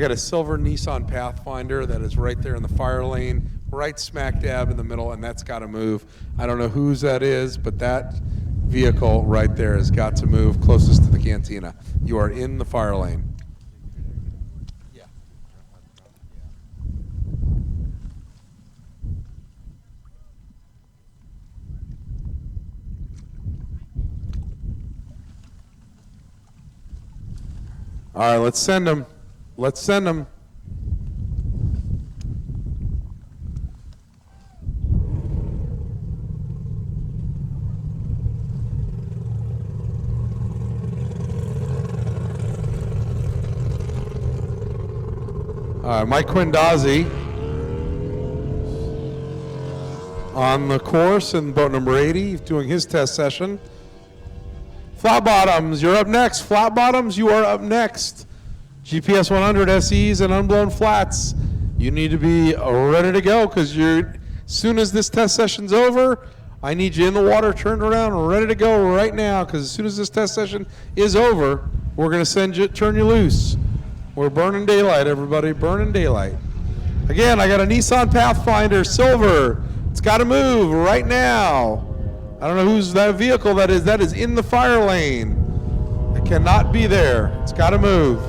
got a silver Nissan Pathfinder that is right there in the fire lane, right smack dab in the middle, and that's got to move. I don't know whose that is, but that vehicle right there has got to move closest to the cantina. You are in the fire lane. Yeah. All right, let's send them. Let's send them. Mike Quindazzi on the course in boat number 80, doing his test session. Flat bottoms, you're up next. Flat bottoms, you are up next. GPS 100 SEs and unblown flats. You need to be ready to go because as soon as this test session's over, I need you in the water, turned around, ready to go right now because as soon as this test session is over, we're going to turn you loose. We're burning daylight, everybody, burning daylight. Again, I got a Nissan Pathfinder silver. It's got to move right now. I don't know whose that vehicle that is. That is in the fire lane. It cannot be there. It's got to move.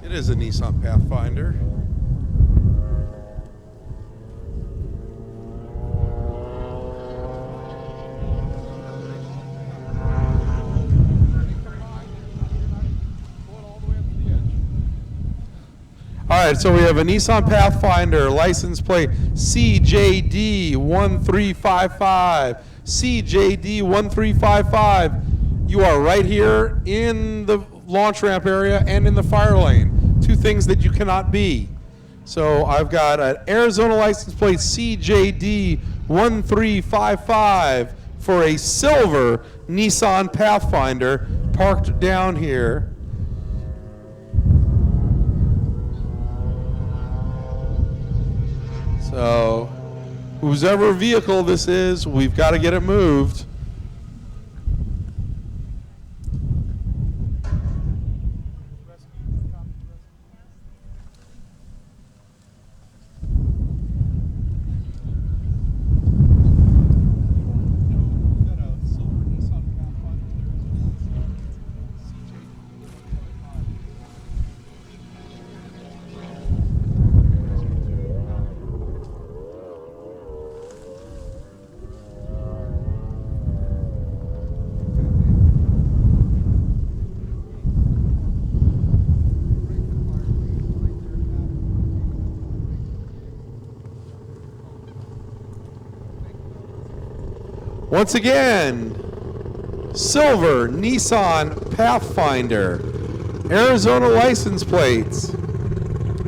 It is a Nissan Pathfinder. All right, so we have a Nissan Pathfinder, license plate CJD1355. CJD1355. You are right here in the launch ramp area and in the fire lane. Two things that you cannot be. So I've got an Arizona license plate CJD1355 for a silver Nissan Pathfinder parked down here. So whoever vehicle this is, we've got to get it moved. Once again, silver Nissan Pathfinder, Arizona license plates,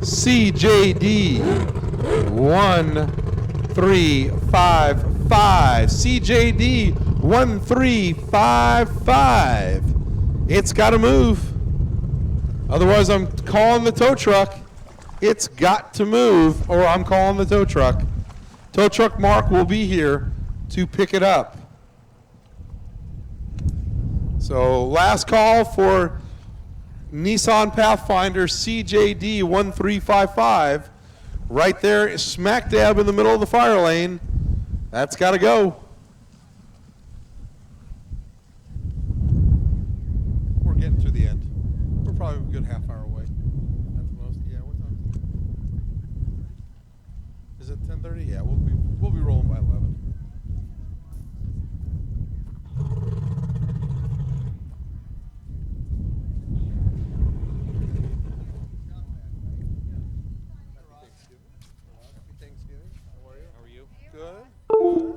CJD 1355. CJD 1355. It's got to move. Otherwise, I'm calling the tow truck. It's got to move, or I'm calling the tow truck. Tow truck Mark will be here to pick it up. So last call for Nissan Pathfinder CJD 1355. Right there, smack dab in the middle of the fire lane. That's got to go. We're getting to the end. We're probably a good half hour away. At the most. Yeah, what time is it? Is it 10:30? Yeah, we'll be rolling by 11. Happy Thanksgiving. How are you? How are you? Good. Good.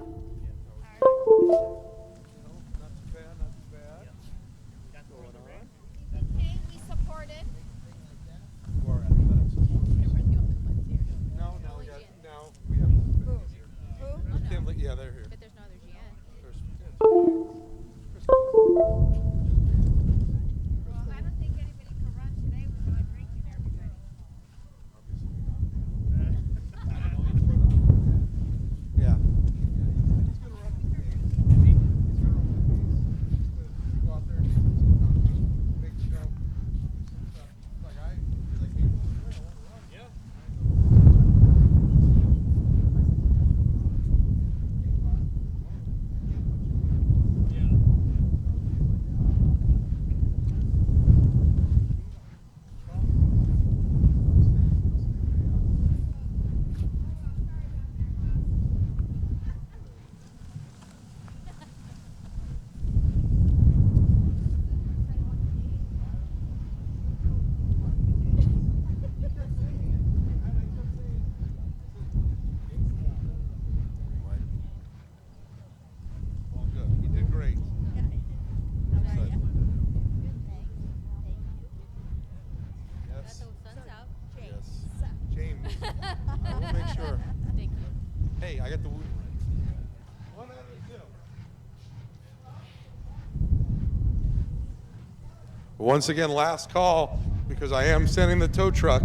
Once again, last call, because I am sending the tow truck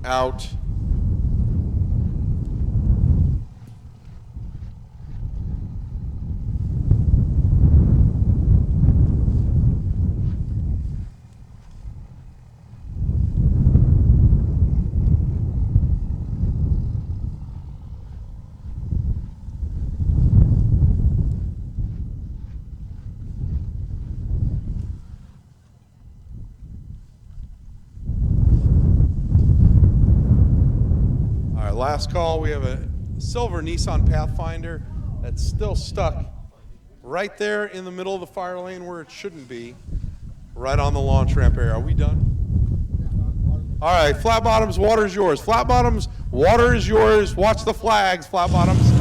out. Last call, we have a silver Nissan Pathfinder that's still stuck right there in the middle of the fire lane where it shouldn't be, right on the launch ramp area. Are we done? All right, flat bottoms, water is yours. Flat bottoms, water is yours. Watch the flags, flat bottoms.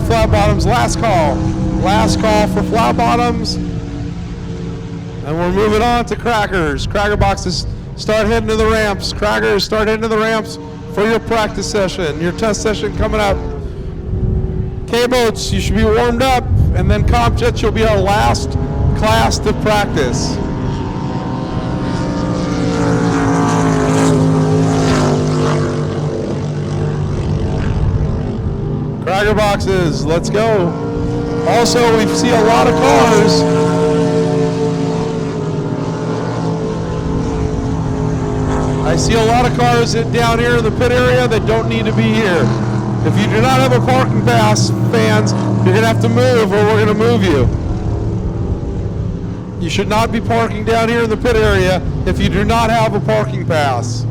Flat bottoms, last call. Last call for flat bottoms. And we're moving on to crackers. Cracker boxes, start heading to the ramps. Crackers, start heading to the ramps for your practice session, your test session coming up. K-boats, you should be warmed up. And then comp jets, you'll be our last class to practice. Cracker boxes, let's go. Also, we see a lot of cars. I see a lot of cars down here in the pit area that don't need to be here. If you do not have a parking pass, fans, you're going to have to move or we're going to move you. You should not be parking down here in the pit area if you do not have a parking pass.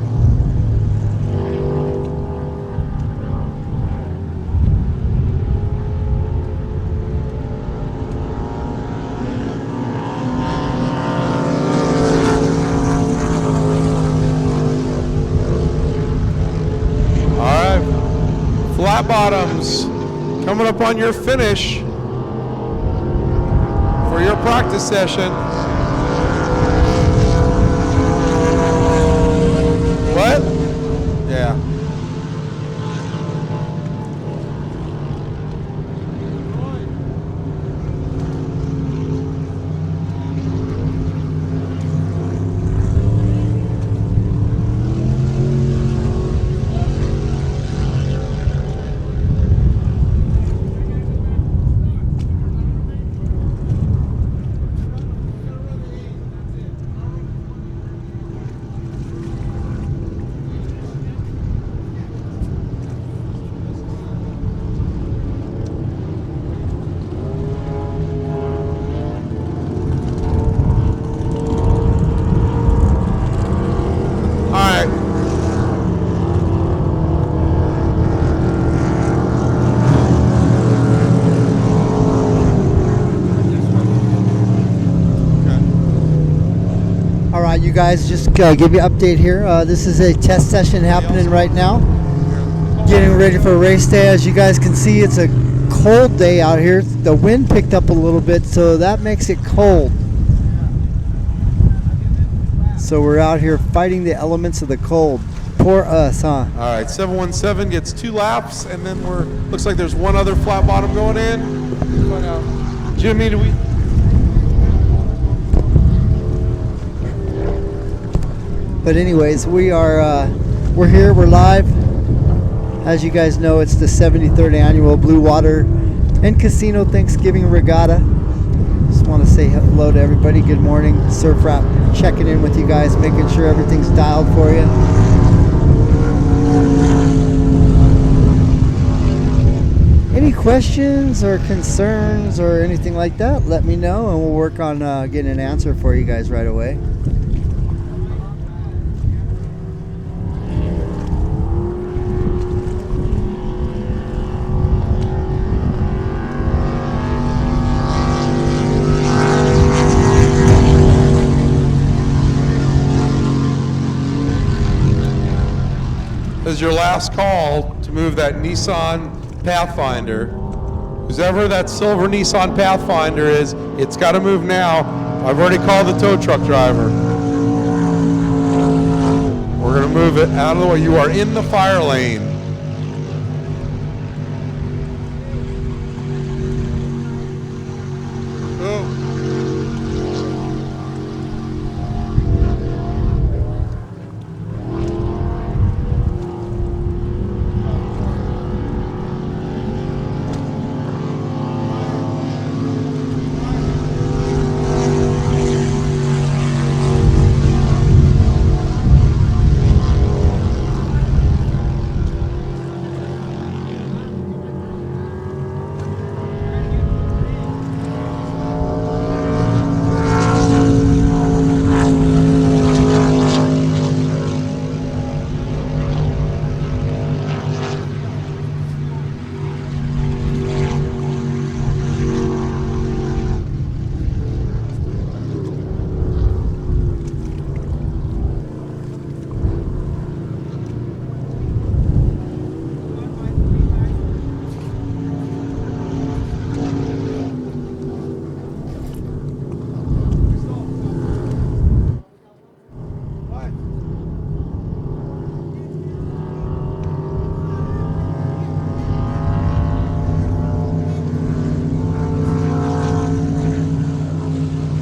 Flat bottoms coming up on your finish for your practice session. What? Yeah. You guys, just give you an update here. This is a test session happening right now. Getting ready for race day. As you guys can see, it's a cold day out here. The wind picked up a little bit, so that makes it cold. So we're out here fighting the elements of the cold. Poor us, huh? All right, 717 gets 2 laps, and then looks like there's one other flat bottom going in. Jimmy, do we? But anyways, we're here, we're live. As you guys know, it's the 73rd annual Blue Water and Casino Thanksgiving Regatta. Just want to say hello to everybody. Good morning. Surf Wrap checking in with you guys, making sure everything's dialed for you. Any questions or concerns or anything like that, let me know and we'll work on getting an answer for you guys right away. This is your last call to move that Nissan Pathfinder. Whoever that silver Nissan Pathfinder is, it's got to move now. I've already called the tow truck driver. We're going to move it out of the way. You are in the fire lane.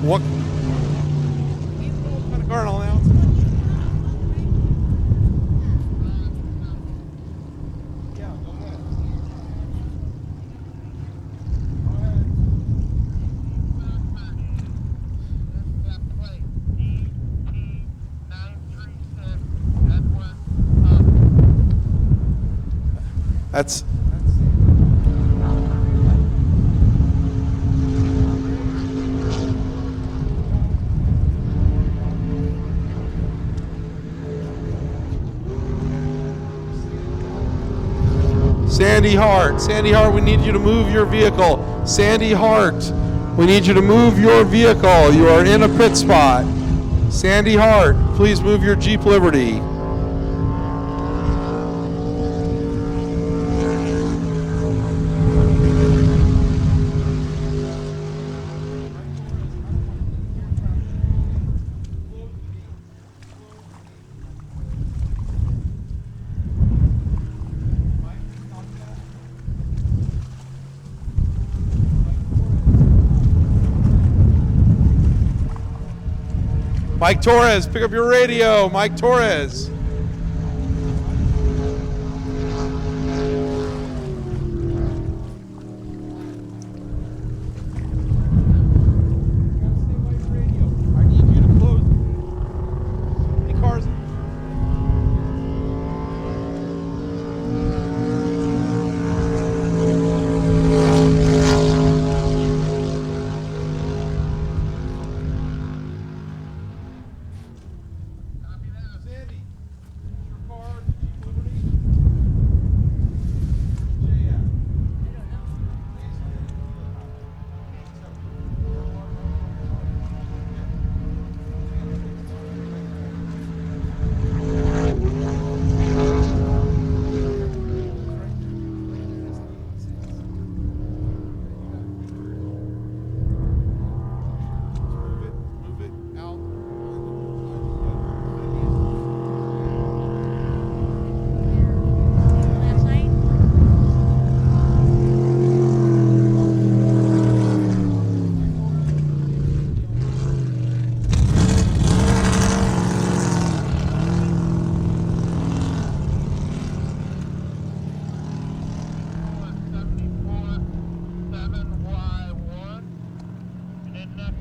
What kind of car announcement? Yeah, go ahead. Plate ET937 That's Sandy Hart. Sandy Hart, we need you to move your vehicle. Sandy Hart, we need you to move your vehicle. You are in a pit spot. Sandy Hart, please move your Jeep Liberty. Mike Torres, pick up your radio. Mike Torres. I need you to close. Any cars? Sandy, your car, Jeep Liberty. Jay at? Move it out. Last night? And next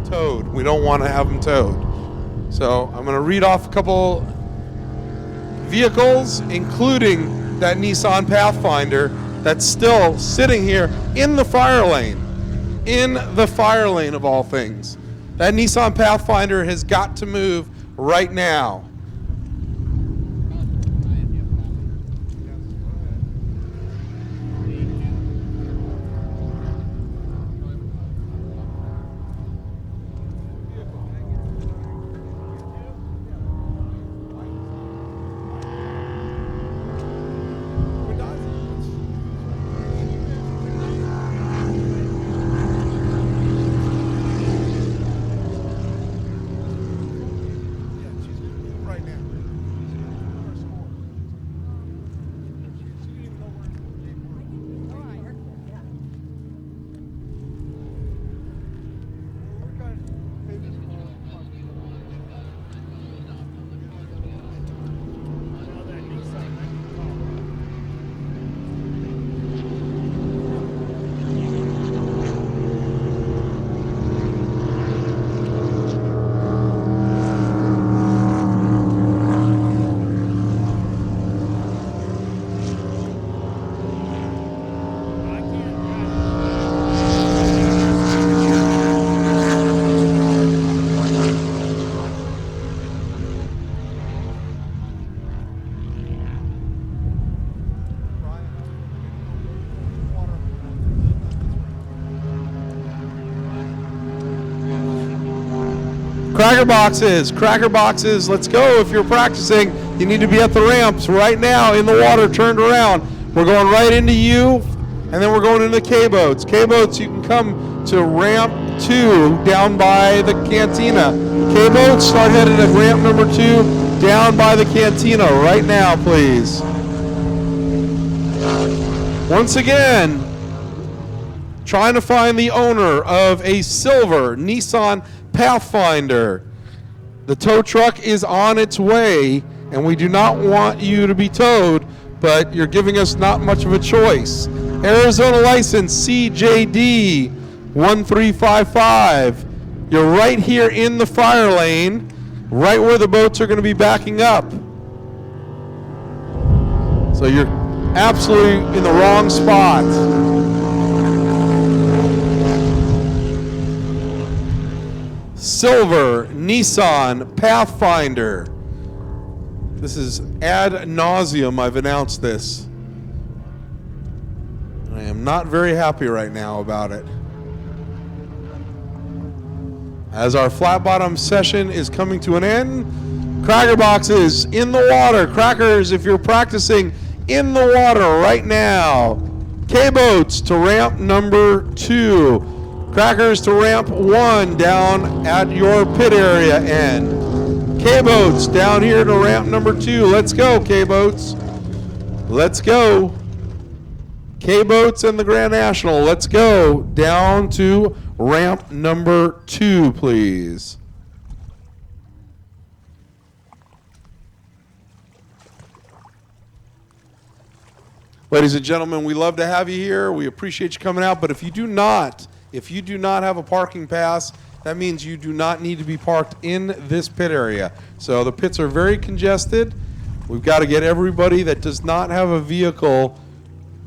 Towed. We don't want to have them towed. So I'm going to read off a couple vehicles, including that Nissan Pathfinder that's still sitting here in the fire lane. In the fire lane of all things. That Nissan Pathfinder has got to move right now. Cracker boxes, let's go. If you're practicing, you need to be at the ramps right now in the water, turned around. We're going right into you, and then we're going into the K-boats. K-boats, you can come to ramp 2 down by the cantina. K-boats, start headed at ramp number 2 down by the cantina right now, please. Once again, trying to find the owner of a silver Nissan Pathfinder. The tow truck is on its way, and we do not want you to be towed, but you're giving us not much of a choice. Arizona license CJD 1355. You're right here in the fire lane, right where the boats are going to be backing up. So you're absolutely in the wrong spot. Silver Nissan Pathfinder. This is ad nauseum. I've announced this. I am not very happy right now about it. As our flat bottom session is coming to an end, Cracker boxes in the water. Crackers, if you're practicing in the water right now. K-boats to ramp number 2. Crackers to ramp 1 down at your pit area end. K-boats down here to ramp number 2. Let's go, K-boats. Let's go. K-boats and the Grand National. Let's go down to ramp number 2, please. Ladies and gentlemen, we love to have you here. We appreciate you coming out, but if you do not have a parking pass, that means you do not need to be parked in this pit area. So the pits are very congested. We've got to get everybody that does not have a vehicle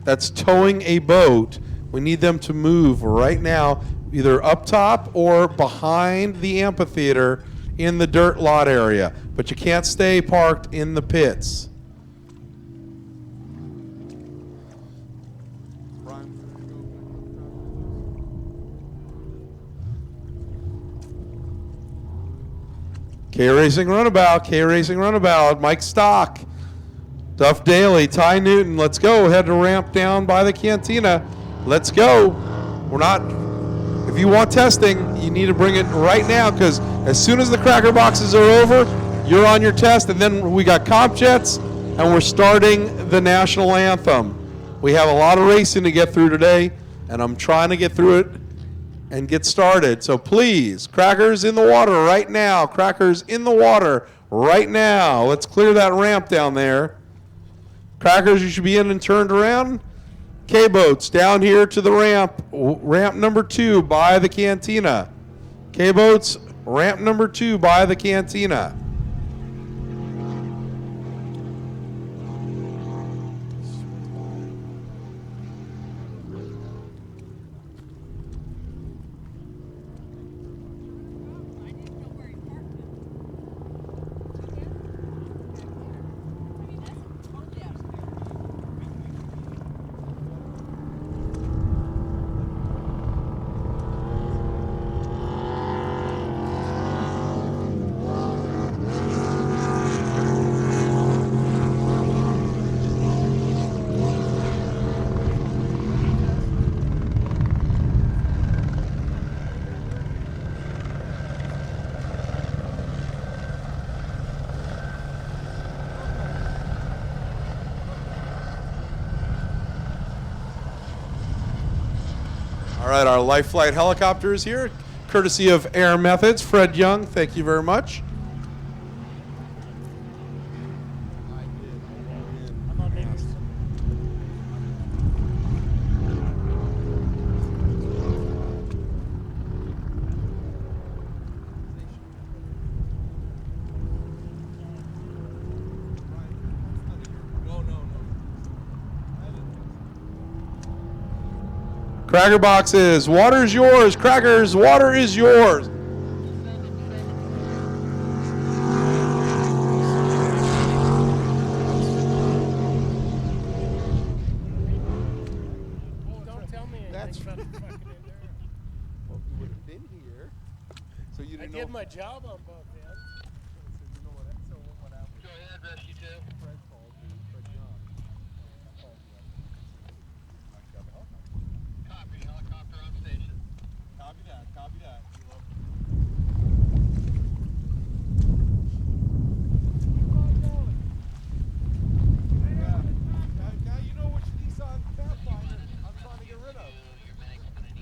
that's towing a boat, we need them to move right now, either up top or behind the amphitheater in the dirt lot area. But you can't stay parked in the pits. K-Racing Runabout, Mike Stock, Duff Daly, Ty Newton, let's go. Head to ramp down by the cantina. Let's go. If you want testing, you need to bring it right now, because as soon as the cracker boxes are over, you're on your test, and then we got comp jets, and we're starting the national anthem. We have a lot of racing to get through today, and I'm trying to get through it and get started. So please, crackers in the water right now. Crackers in the water right now. Let's clear that ramp down there. Crackers, you should be in and turned around. K-boats down here to the ramp. Ramp number 2 by the cantina. K-boats, ramp number 2 by the cantina. All right, our Life Flight helicopter is here, courtesy of Air Methods. Fred Young, thank you very much. Cracker boxes, water is yours. Crackers, water is yours. Don't tell me anything about the fucking in there. Well, if you would have been here, so you I didn't did know. my job on both ends. Go ahead, Rescue 2. Copy, helicopter on station. Copy that. Now you know which Nissan Pathfinder I'm trying to get rid of. Your mag's gonna need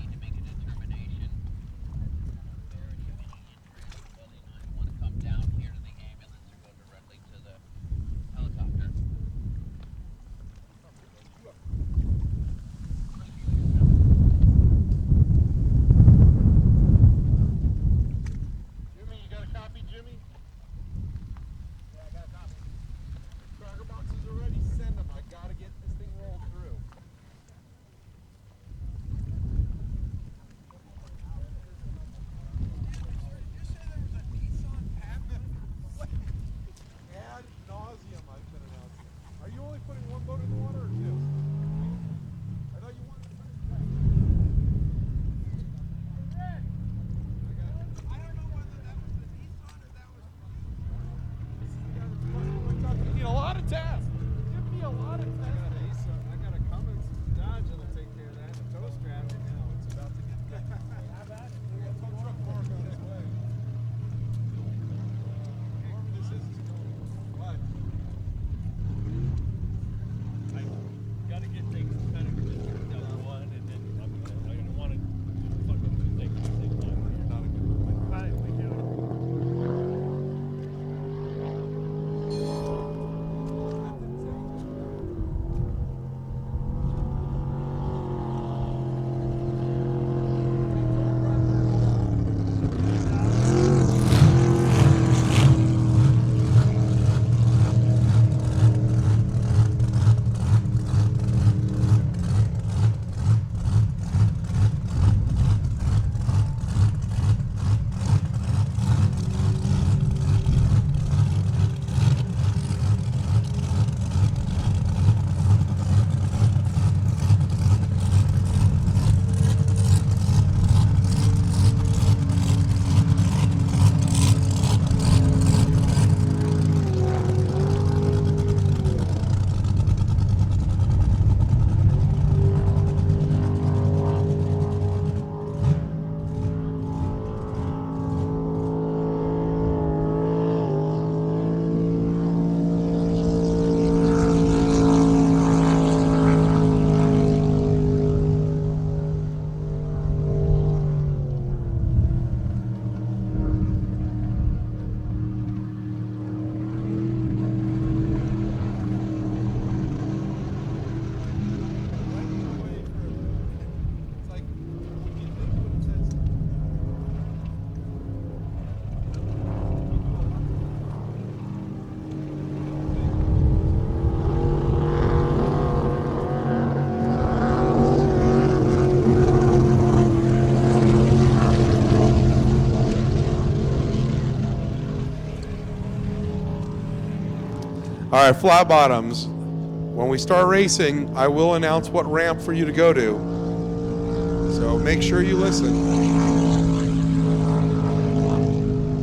All right, flat bottoms. When we start racing, I will announce what ramp for you to go to. So make sure you listen.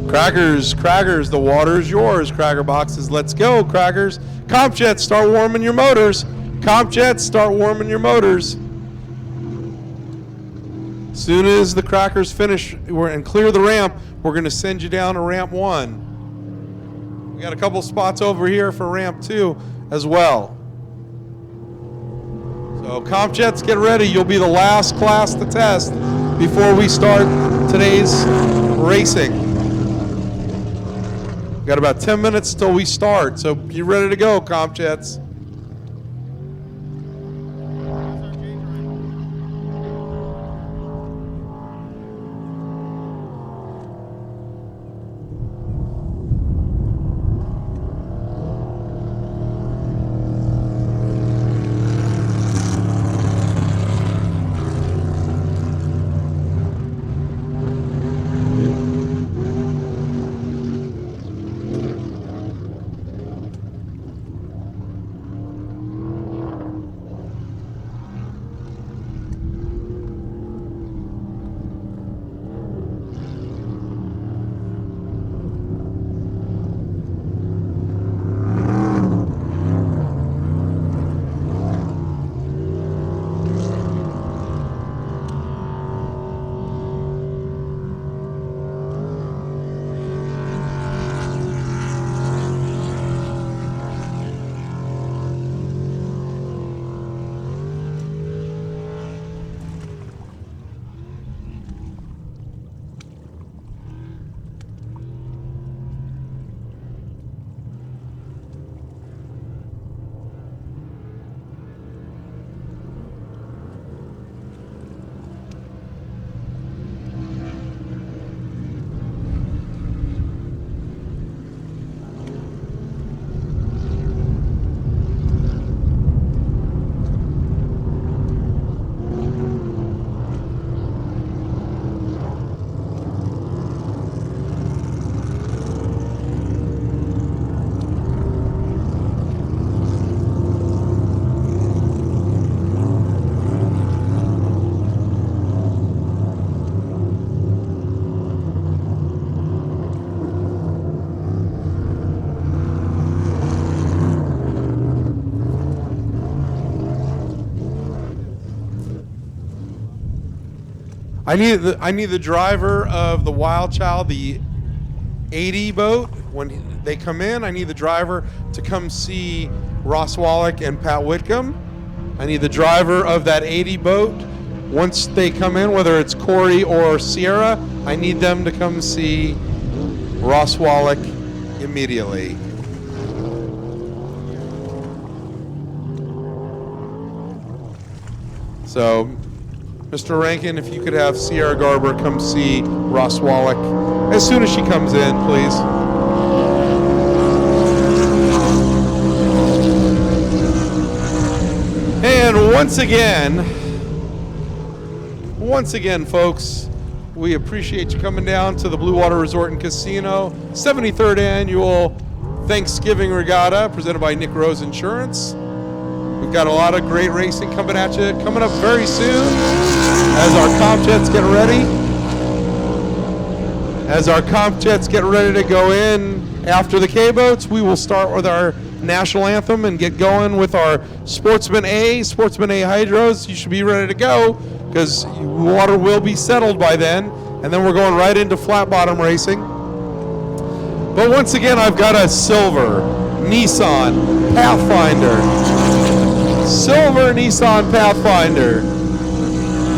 Crackers, the water is yours. Cracker boxes, let's go, Crackers. Comp jets, start warming your motors. Comp jets, start warming your motors. As soon as the Crackers finish and clear the ramp, we're going to send you down to ramp 1. We got a couple spots over here for ramp 2 as well. So comp jets, get ready. You'll be the last class to test before we start today's racing. Got about 10 minutes till we start, so be ready to go, comp jets. I need the driver of the Wild Child, the 80 boat. When they come in, I need the driver to come see Ross Wallach and Pat Whitcomb. I need the driver of that 80 boat. Once they come in, whether it's Corey or Sierra, I need them to come see Ross Wallach immediately. So, Mr. Rankin, if you could have Sierra Garber come see Ross Wallach as soon as she comes in, please. And once again, folks, we appreciate you coming down to the Blue Water Resort and Casino 73rd Annual Thanksgiving Regatta presented by Nick Rose Insurance. We've got a lot of great racing coming at you, coming up very soon as our comp jets get ready. As our comp jets get ready to go in after the K-boats, we will start with our national anthem and get going with our Sportsman A hydros. You should be ready to go because water will be settled by then. And then we're going right into flat bottom racing. But once again, I've got a silver Nissan Pathfinder. Silver Nissan Pathfinder.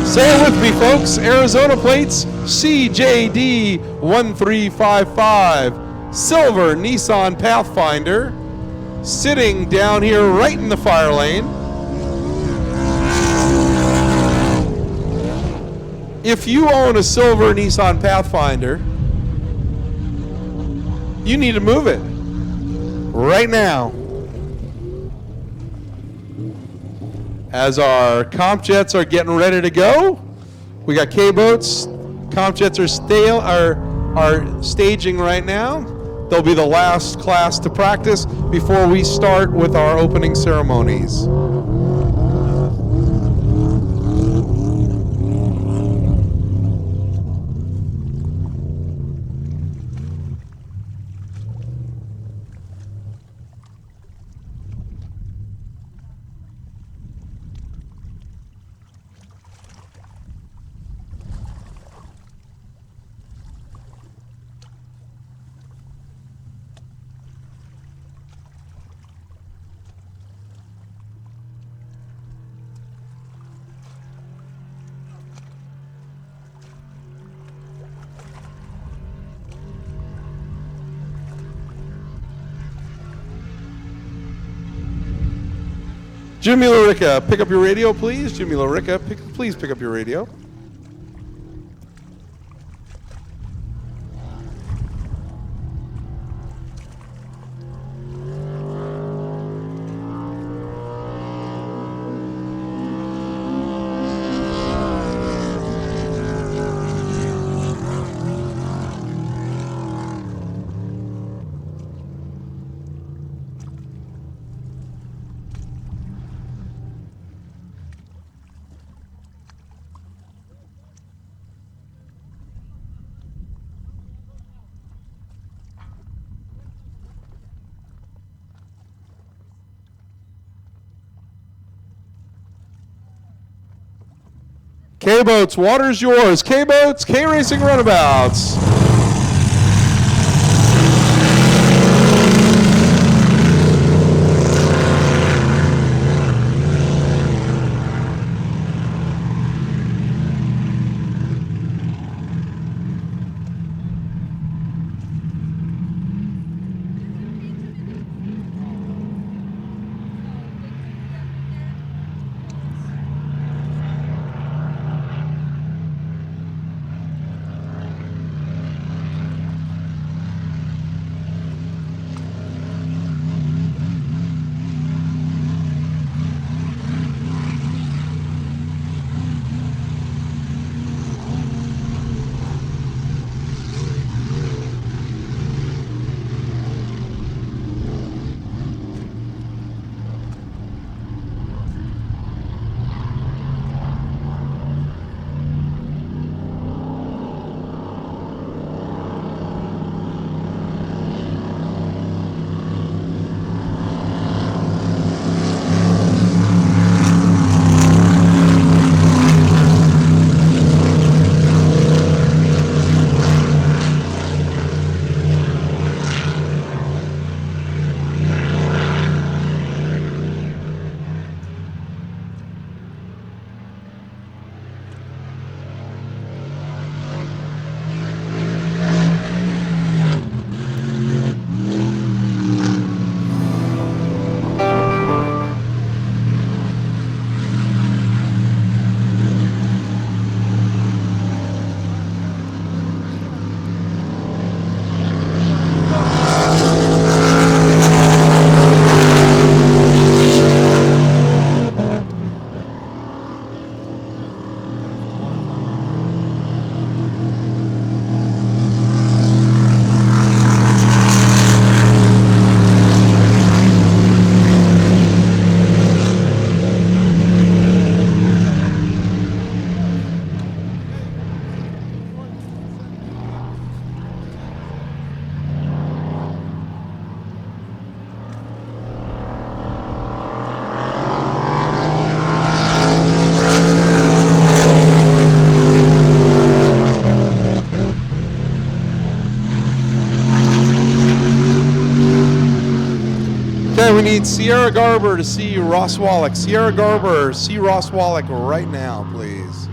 Say it with me, folks. Arizona plates CJD1355. Silver Nissan Pathfinder. Sitting down here right in the fire lane. If you own a silver Nissan Pathfinder, you need to move it right now. As our comp jets are getting ready to go, we got K-boats. Comp jets are staging right now. They'll be the last class to practice before we start with our opening ceremonies. Jimmy Larica, pick up your radio, please. Jimmy Larica, please pick up your radio. K-Boats, water's yours. K-Boats, K-Racing Runabouts. We need Sierra Garber to see Ross Wallach. Sierra Garber, see Ross Wallach right now, please.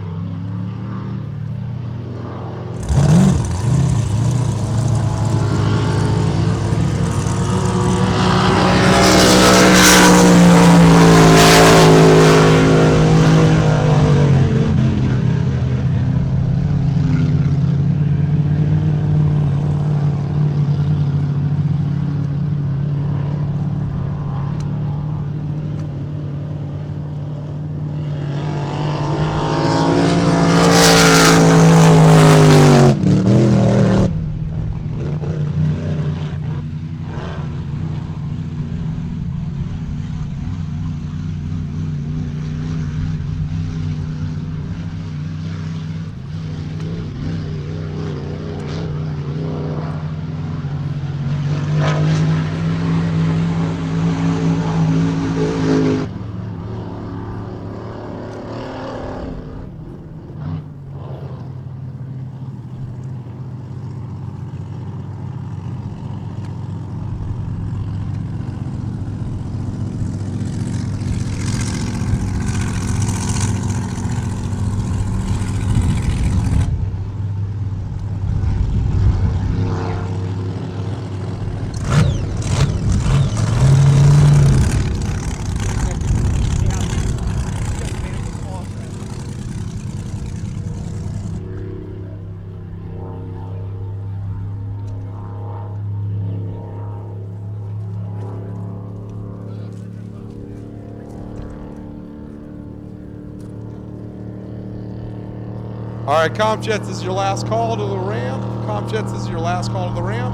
All right, comp jets is your last call to the ramp. Comp jets is your last call to the ramp.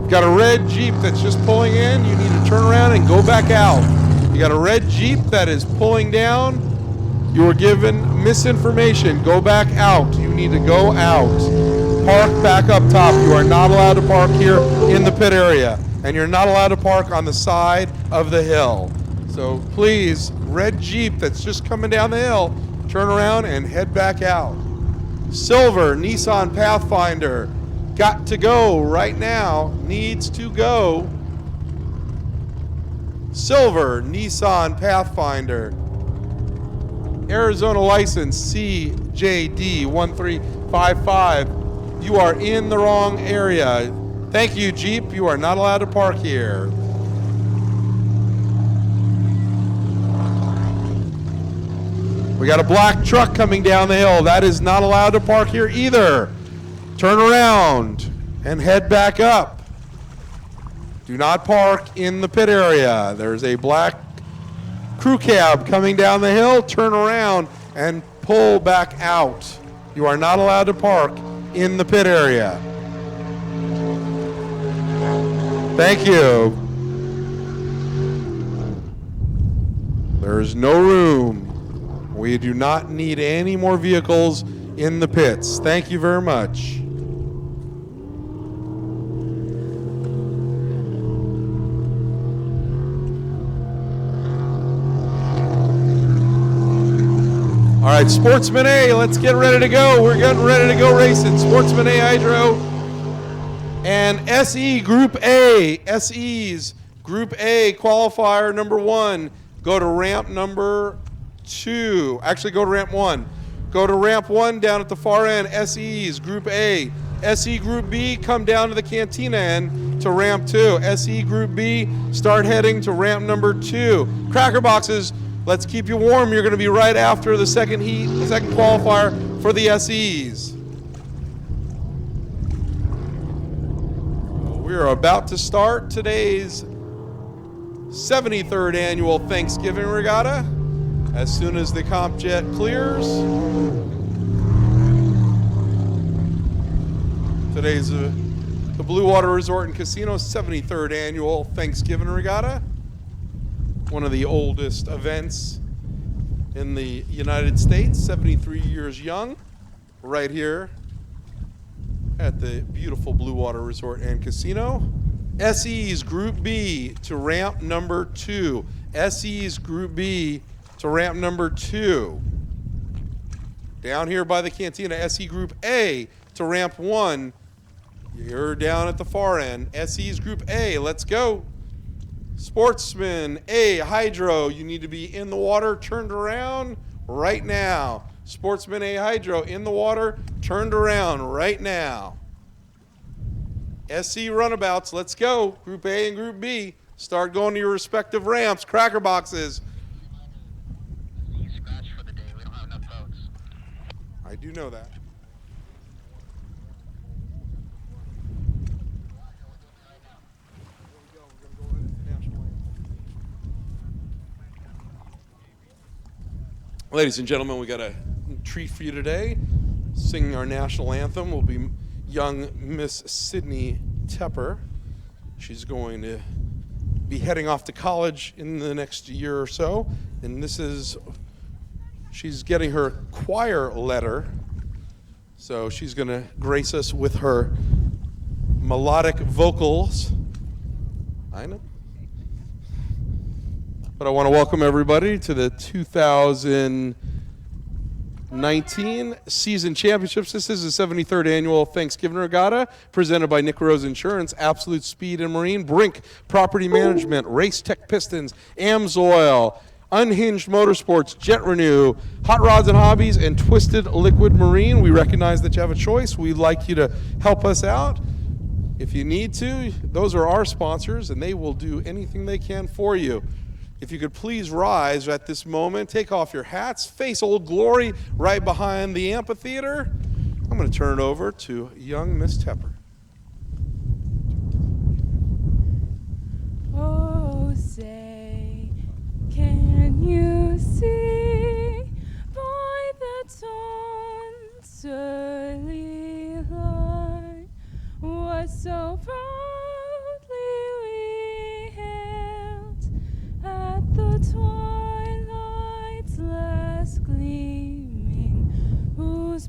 You've got a red Jeep that's just pulling in. You need to turn around and go back out. You got a red Jeep that is pulling down. You were given misinformation. Go back out. You need to go out. Park back up top. You are not allowed to park here in the pit area. And you're not allowed to park on the side of the hill. So please, red Jeep that's just coming down the hill, turn around and head back out. Silver Nissan Pathfinder, got to go right now, needs to go. Silver Nissan Pathfinder, Arizona license CJD1355. You are in the wrong area. Thank you, Jeep. You are not allowed to park here. We got a black truck coming down the hill. That is not allowed to park here either. Turn around and head back up. Do not park in the pit area. There's a black crew cab coming down the hill. Turn around and pull back out. You are not allowed to park in the pit area. Thank you. There's no room. We do not need any more vehicles in the pits. Thank you very much. All right, Sportsman A, let's get ready to go. We're getting ready to go racing. Sportsman A Hydro and SE Group A. SE's Group A qualifier number 1. Go to ramp number 2. Actually, go to ramp 1. Go to ramp 1 down at the far end. SE's Group A. SE Group B, come down to the cantina end to ramp 2. SE Group B, start heading to ramp number 2. Cracker boxes, let's keep you warm. You're going to be right after the second heat, the second qualifier for the SEs. We are about to start today's 73rd annual Thanksgiving Regatta. As soon as the comp jet clears, today's the Blue Water Resort and Casino 73rd annual Thanksgiving Regatta. One of the oldest events in the United States, 73 years young, right here at the beautiful Blue Water Resort and Casino. SE's Group B to ramp number 2. SE's Group B to ramp number 2. Down here by the cantina, SE Group A to ramp 1. You're down at the far end. SE's Group A, let's go. Sportsman A Hydro, you need to be in the water, turned around right now. Sportsman A Hydro, in the water, turned around right now. SC runabouts, let's go. Group A and Group B, start going to your respective ramps. Cracker boxes. You scratch for the day. We don't have enough votes. I do know that. Ladies and gentlemen, we got a treat for you today. Singing our national anthem will be young Miss Sydney Tepper. She's going to be heading off to college in the next year or so, and she's getting her choir letter, so she's going to grace us with her melodic vocals. I know. But I want to welcome everybody to the 2019 season championships. This is the 73rd annual Thanksgiving Regatta presented by Nick Rose Insurance, Absolute Speed and Marine, Brink Property Management, Race Tech Pistons, Amsoil, Unhinged Motorsports, Jet Renew, Hot Rods and Hobbies, and Twisted Liquid Marine. We recognize that you have a choice. We'd like you to help us out. If you need to, those are our sponsors, and they will do anything they can for you. If you could please rise at this moment, take off your hats, face Old Glory right behind the amphitheater. I'm going to turn it over to young Miss Tepper. Oh, say, can you see by the dawn's early light what so proudly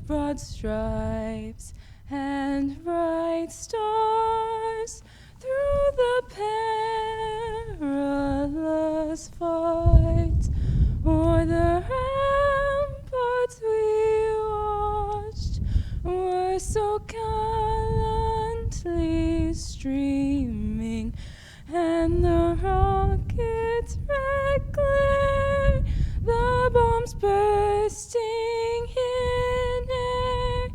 broad stripes and bright stars through the perilous fight. O'er the ramparts we watched were so gallantly streaming, and the rockets' red glare, the bombs bursting in air,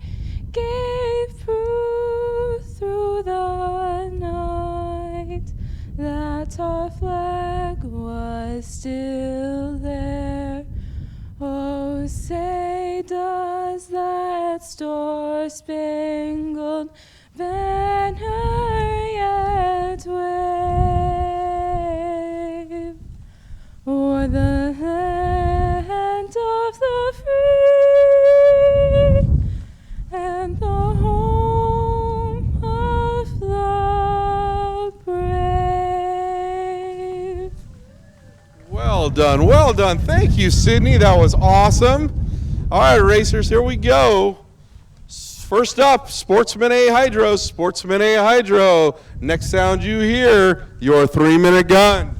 gave proof through the night that our flag was still there. Oh, say does that star-spangled banner yet wave o'er the land of the free and the home of the brave? Well done, well done. Thank you, Sydney. That was awesome. All right, racers, here we go. First up, Sportsman A Hydro, Sportsman A Hydro. Next sound you hear, your 3-minute gun.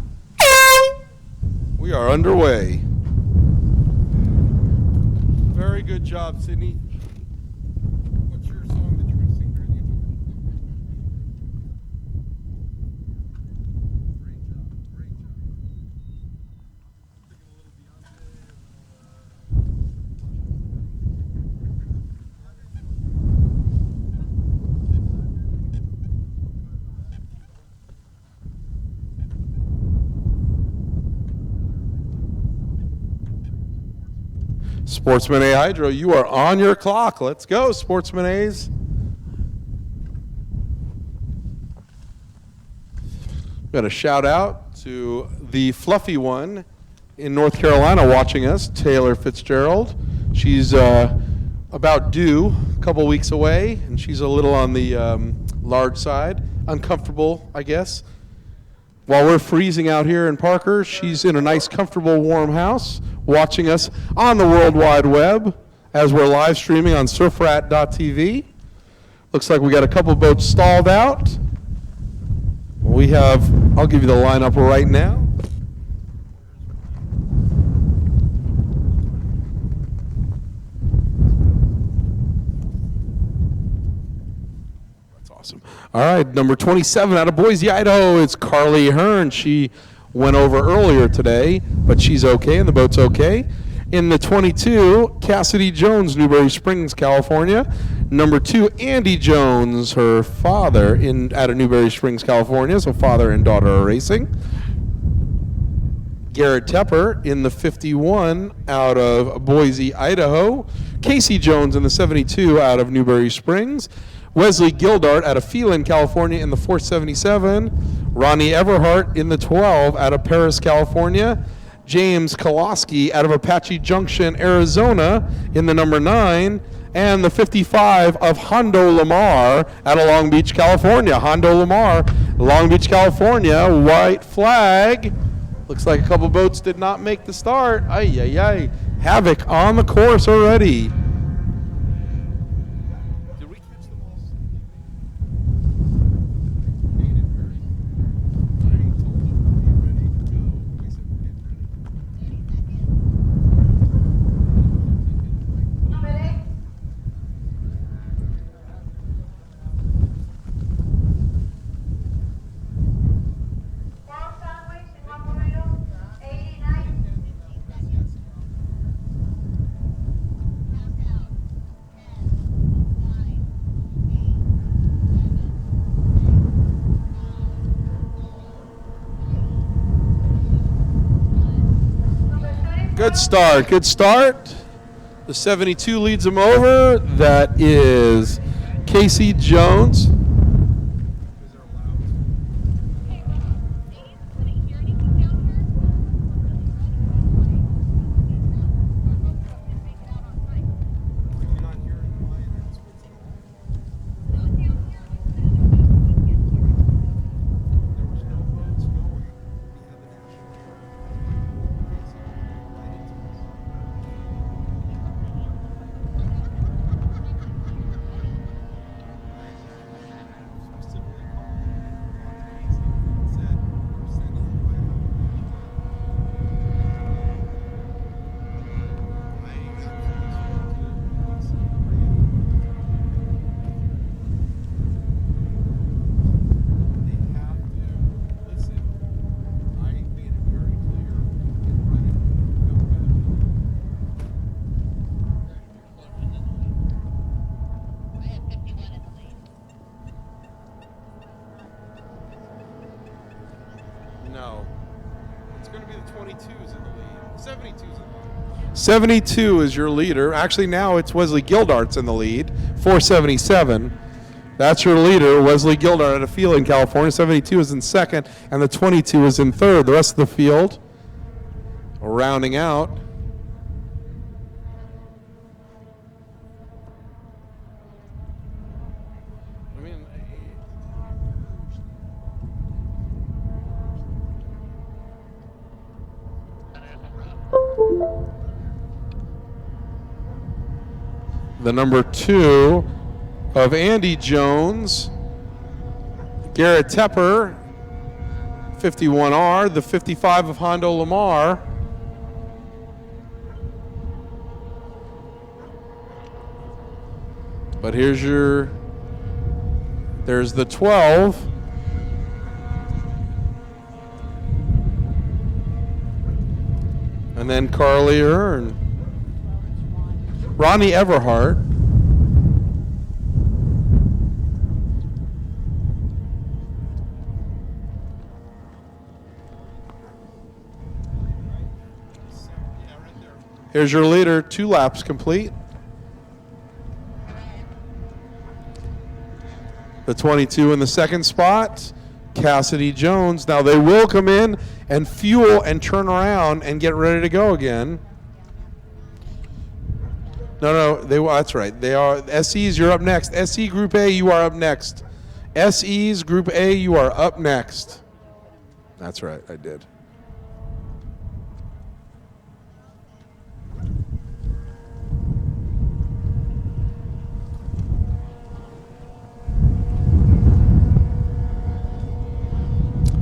We are underway. Very good job, Sydney. What's your song that you're going to sing during the interval? Great job, great job. Thinking a little Beyonce. Sportsman A Hydro, you are on your clock. Let's go, Sportsman A's. Got a shout out to the fluffy one in North Carolina watching us, Taylor Fitzgerald. She's about due, a couple weeks away, and she's a little on the large side. Uncomfortable, I guess. While we're freezing out here in Parker, she's in a nice, comfortable, warm house watching us on the World Wide Web as we're live streaming on surfrat.tv. Looks like we got a couple boats stalled out. We have, I'll give you the lineup right now. That's awesome. All right, number 27 out of Boise, Idaho, it's Carly Hearn. She went over earlier today, but she's okay and the boat's okay. In the 22, Cassidy Jones, Newberry Springs, California. Number 2, Andy Jones, her father out of Newberry Springs, California, so father and daughter are racing. Garrett Tepper in the 51 out of Boise, Idaho. Casey Jones in the 72 out of Newberry Springs. Wesley Gildart out of Phelan, California in the 477. Ronnie Everhart in the 12 out of Paris, California. James Koloski out of Apache Junction, Arizona in the number 9. And the 55 of Hondo Lamar out of Long Beach, California. Hondo Lamar, Long Beach, California, white flag. Looks like a couple boats did not make the start. Ay, ay, ay. Havoc on the course already. Good start, good start. The 72 leads him over. That is Casey Jones. No. It's going to be the 22s in the lead. 72s in the lead. 72 is your leader. Actually, now it's Wesley Gildart's in the lead. 477. That's your leader, Wesley Gildart, at a field in California. 72 is in second, and the 22 is in third. The rest of the field rounding out. The number 2 of Andy Jones, Garrett Tepper, 51R, the 55 of Hondo Lamar. But there's the 12. And then Carly Earn. Ronnie Everhart. Here's your leader, 2 laps complete. The 22 in the second spot, Cassidy Jones. Now they will come in and fuel and turn around and get ready to go again. No, that's right. They are SEs. You're up next. SE Group A, you are up next. SEs Group A, you are up next. That's right. I did.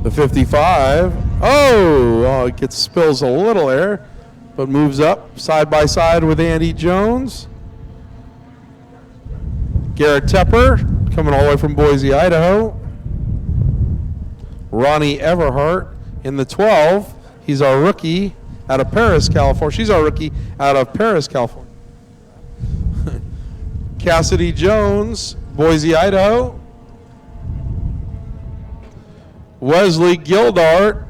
The 55. Oh, it spills a little air, but moves up side by side with Andy Jones. Garrett Tepper coming all the way from Boise, Idaho. Ronnie Everhart in the 12. He's our rookie out of Paris, California. She's our rookie out of Paris, California. Cassidy Jones, Boise, Idaho. Wesley Gildart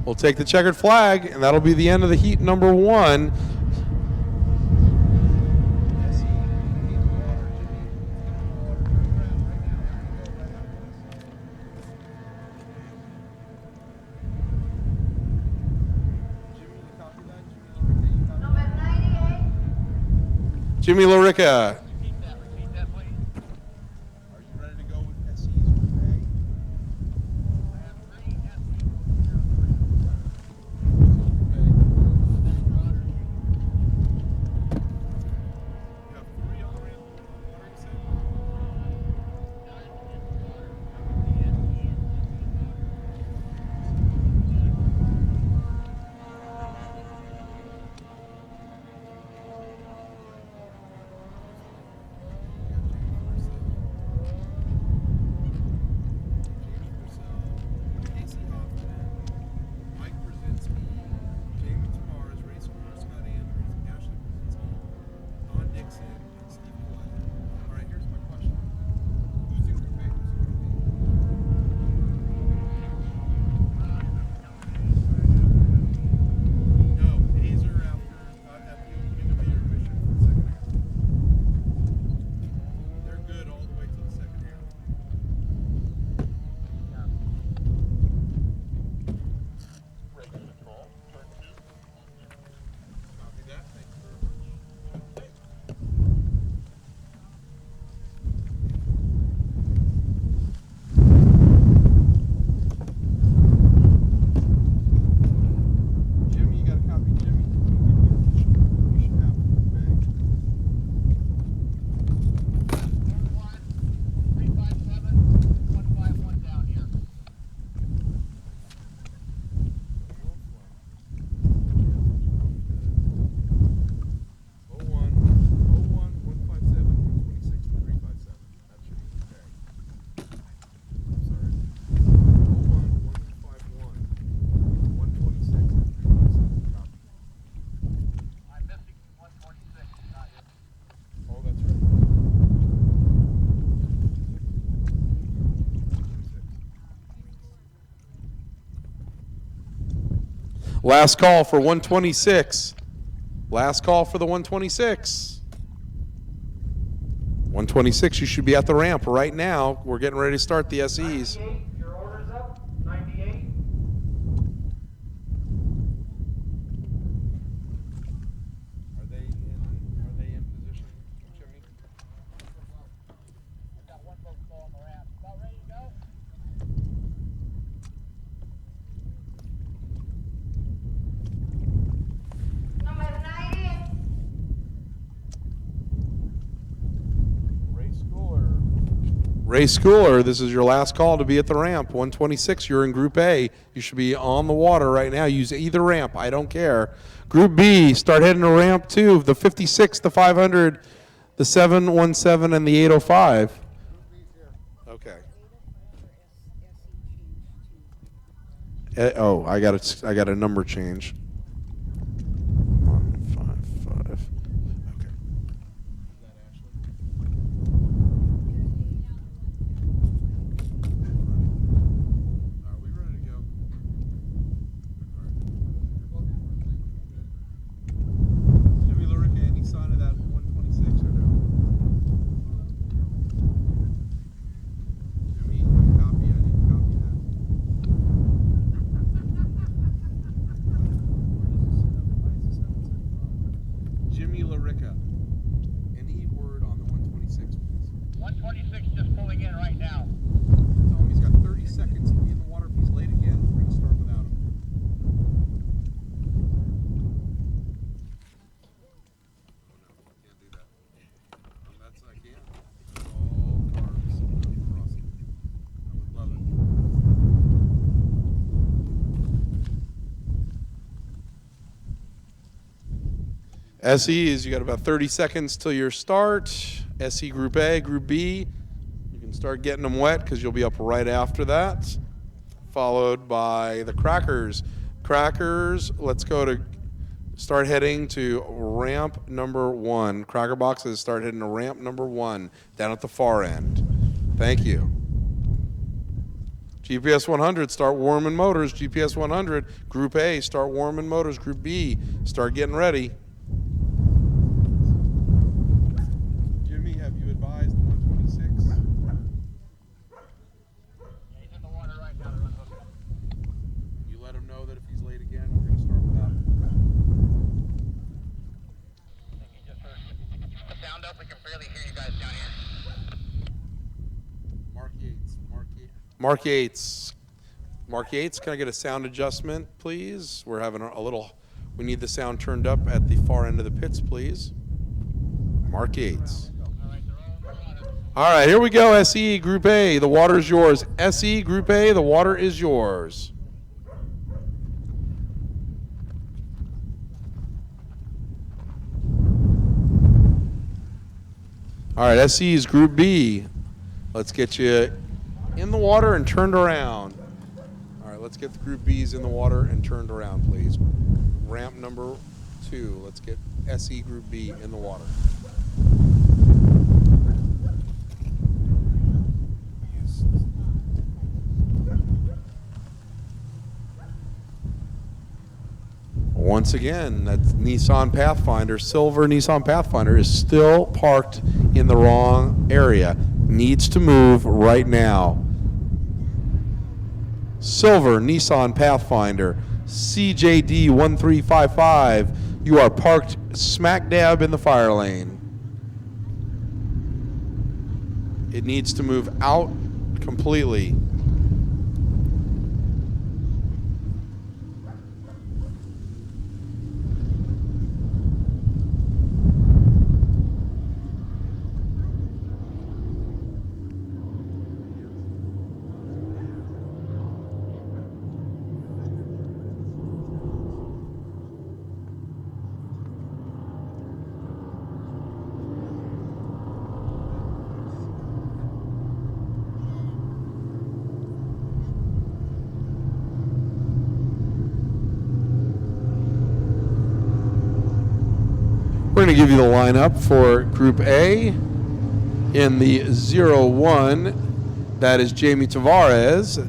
will take the checkered flag, and that'll be the end of the heat number 1. Number 98. Jimmy Larica. Last call for 126. Last call for the 126. 126, you should be at the ramp right now. We're getting ready to start the SEs. 98, your order's up. 98. Are they in position, Jimmy? Got one boat still on the ramp. About ready to go? Number 90. Ray Schooler, this is your last call to be at the ramp. 126, you're in Group A. You should be on the water right now. Use either ramp. I don't care. Group B, start heading to ramp 2. The 56, the 500, the 717, and the 805. Okay. Oh, I got a number change. 155. Okay. Are we ready to go? Jimmy Lurica, any sign of that 126 or no? Jimmy, you copy? I didn't copy that. Jimmy Lurica, any word on the 126, please? 126 just pulling in right now. Tell him he's got 30 seconds to be in the water. If he's late again, we're going to start without him. Oh no, I can't do that. That's I can't. That's all carbs. Not for Russell. I would love it. SEs, you got about 30 seconds till your start. SE Group A, Group B. You can start getting them wet because you'll be up right after that. Followed by the Crackers. Crackers, let's go to start heading to ramp number 1. Cracker boxes, start heading to ramp number 1 down at the far end. Thank you. GPS 100, start warming motors. GPS 100, Group A, start warming motors. Group B, start getting ready. Jimmy, have you advised the 126? He's in the water right now. They're unhooking him. You let him know that if he's late again, we're going to start without him. I think he just heard the sound up. We can barely hear you guys down here. Mark Yates. Mark Yates, can I get a sound adjustment, please? We're having a little, we need the sound turned up at the far end of the pits, please. Mark Yates. All right, here we go, SE Group A, the water is yours. SE Group A, the water is yours. All right, SE is Group B. Let's get you in the water and turned around. All right, let's get the Group B's in the water and turned around, please. Ramp number 2. Let's get SE Group B in the water. Once again, that Nissan Pathfinder, silver Nissan Pathfinder, is still parked in the wrong area. Needs to move right now. Silver Nissan Pathfinder, CJD 1355. You are parked smack dab in the fire lane. It needs to move out completely. We're going to give you the lineup for Group A. In the 01, that is Jamie Tavares.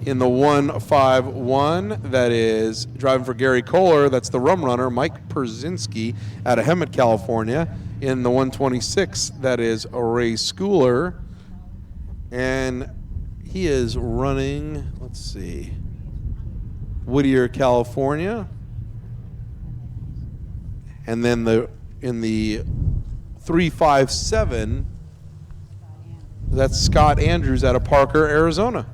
In the 151, that is driving for Gary Kohler. That's the rum runner, Mike Perzinski, out of Hemet, California. In the 126, that is Ray Schooler. And he is running, let's see, Whittier, California. And then in the 357, that's Scott Andrews out of Parker, Arizona.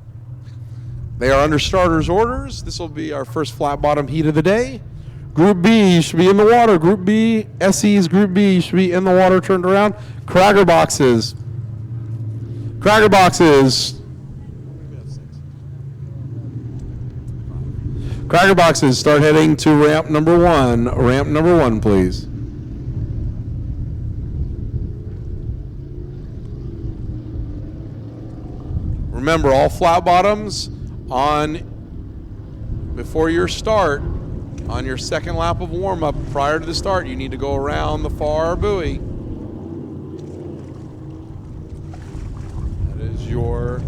They are under starters orders. This will be our first flat bottom heat of the day. Group B should be in the water. Group B, SE's Group B should be in the water, turned around. Cragger boxes. Cragger boxes. Cragger boxes, start heading to ramp number 1. Ramp number 1, please. Remember, all flat bottoms before your start, on your second lap of warm-up prior to the start, you need to go around the far buoy. That is your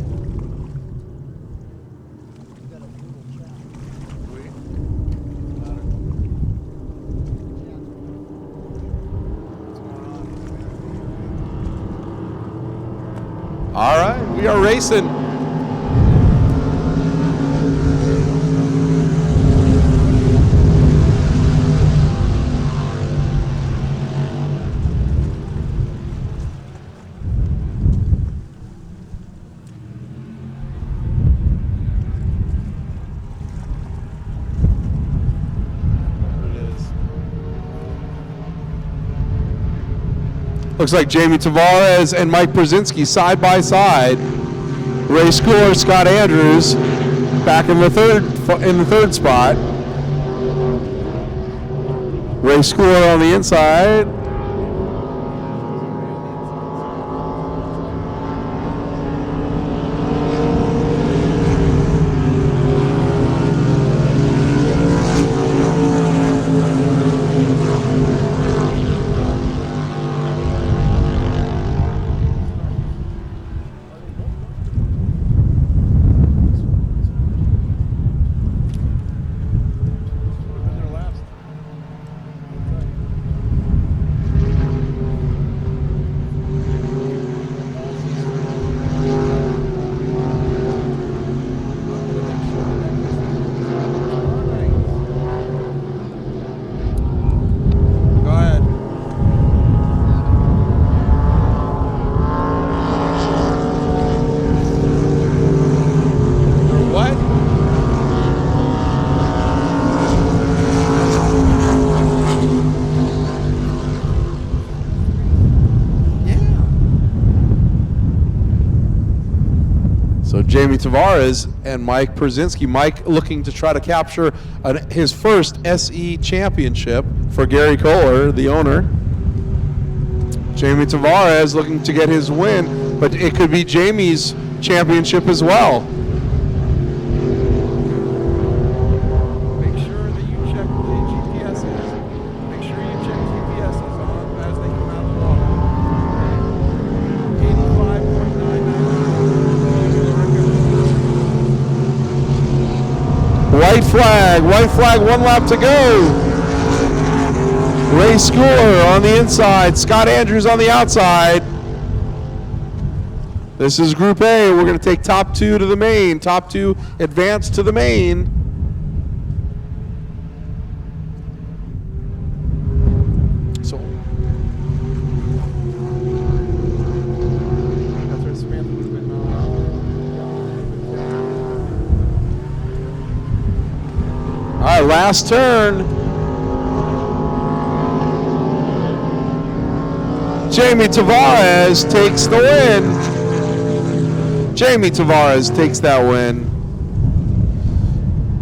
all right, we are racing. Looks like Jamie Tavares and Mike Brzezinski side by side. Ray Schooler, Scott Andrews back in the third spot. Ray Schooler on the inside. Jamie Tavares and Mike Perzinski. Mike looking to try to capture his first SE championship for Gary Kohler, the owner. Jamie Tavares looking to get his win, but it could be Jamie's championship as well. Make sure that you check the GPSs. Make sure you check GPSs on as they come out of the water. 85.99. White flag, 1 lap to go. Ray Schooler on the inside, Scott Andrews on the outside. This is Group A. We're going to take top 2 to the main. Top 2 advance to the main. So That's where Samantha would have been. all right, last turn. Jamie Tavares takes the win. Jamie Tavares takes that win.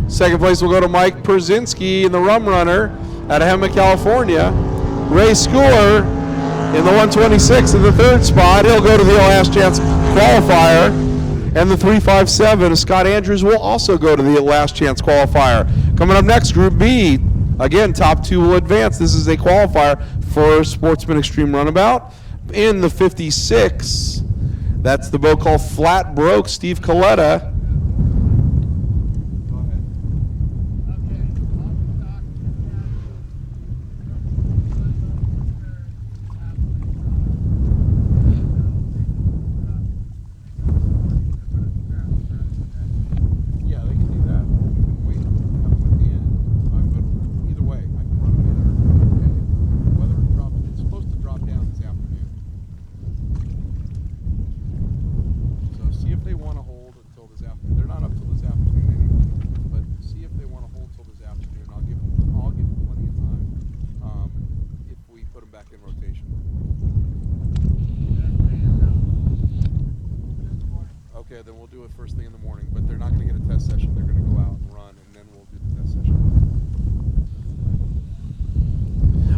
Second place will go to Mike Perzinski in the Rum Runner out of Hemet, California. Ray Schooler in the 126 in the third spot. He'll go to the last chance qualifier. And the 357, Scott Andrews, will also go to the last chance qualifier. Coming up next, Group B. Again, top 2 will advance. This is a qualifier for Sportsman Extreme Runabout. In the 56, that's the boat called Flat Broke, Steve Coletta. Okay, then we'll do it first thing in the morning. But they're not going to get a test session. They're going to go out and run, and then we'll do the test session.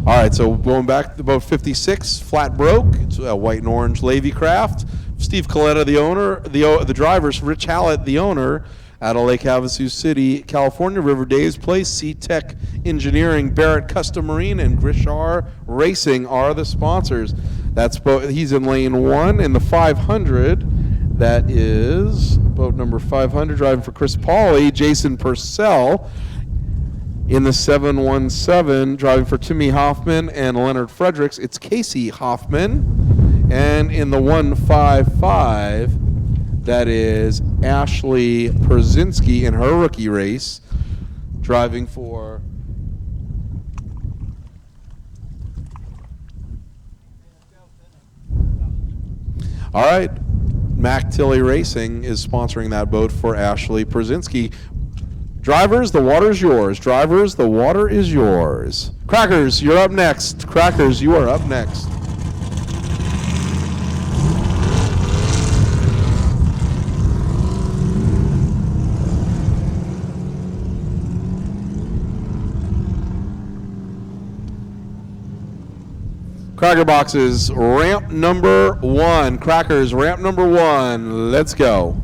All right, so going back to boat 56, flat broke. It's a white and orange Levy craft. Steve Coletta, the owner, the drivers. Rich Hallett, the owner, out of Lake Havasu City, California. River Days Place, C-Tech Engineering, Barrett Custom Marine, and Grishar Racing are the sponsors. That's he's in lane 1 in the 500. That is boat number 500, driving for Chris Pauly, Jason Purcell. In the 717, driving for Timmy Hoffman and Leonard Fredericks, it's Casey Hoffman. And in the 155, that is Ashley Perzinski in her rookie race, driving for all right, Mac Tilley Racing is sponsoring that boat for Ashley Perzinski. Drivers, the water's yours. Drivers, the water is yours. Crackers, you're up next. Crackers, you are up next. Cracker boxes, ramp number 1. Crackers, ramp number 1. Let's go.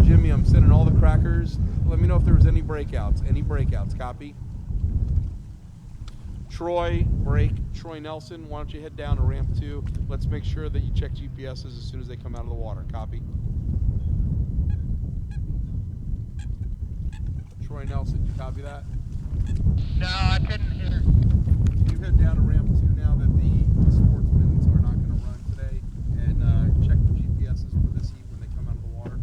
Jimmy, I'm sending all the crackers. Let me know if there was any breakouts. Any breakouts, copy? Troy, break. Troy Nelson, why don't you head down to ramp 2. Let's make sure that you check GPSs as soon as they come out of the water. Copy? Troy Nelson, did you copy that? No, I couldn't hear. Can you head down to ramp 2 now that the sportsmen are not going to run today, and check the GPSs for this heat when they come out of the water?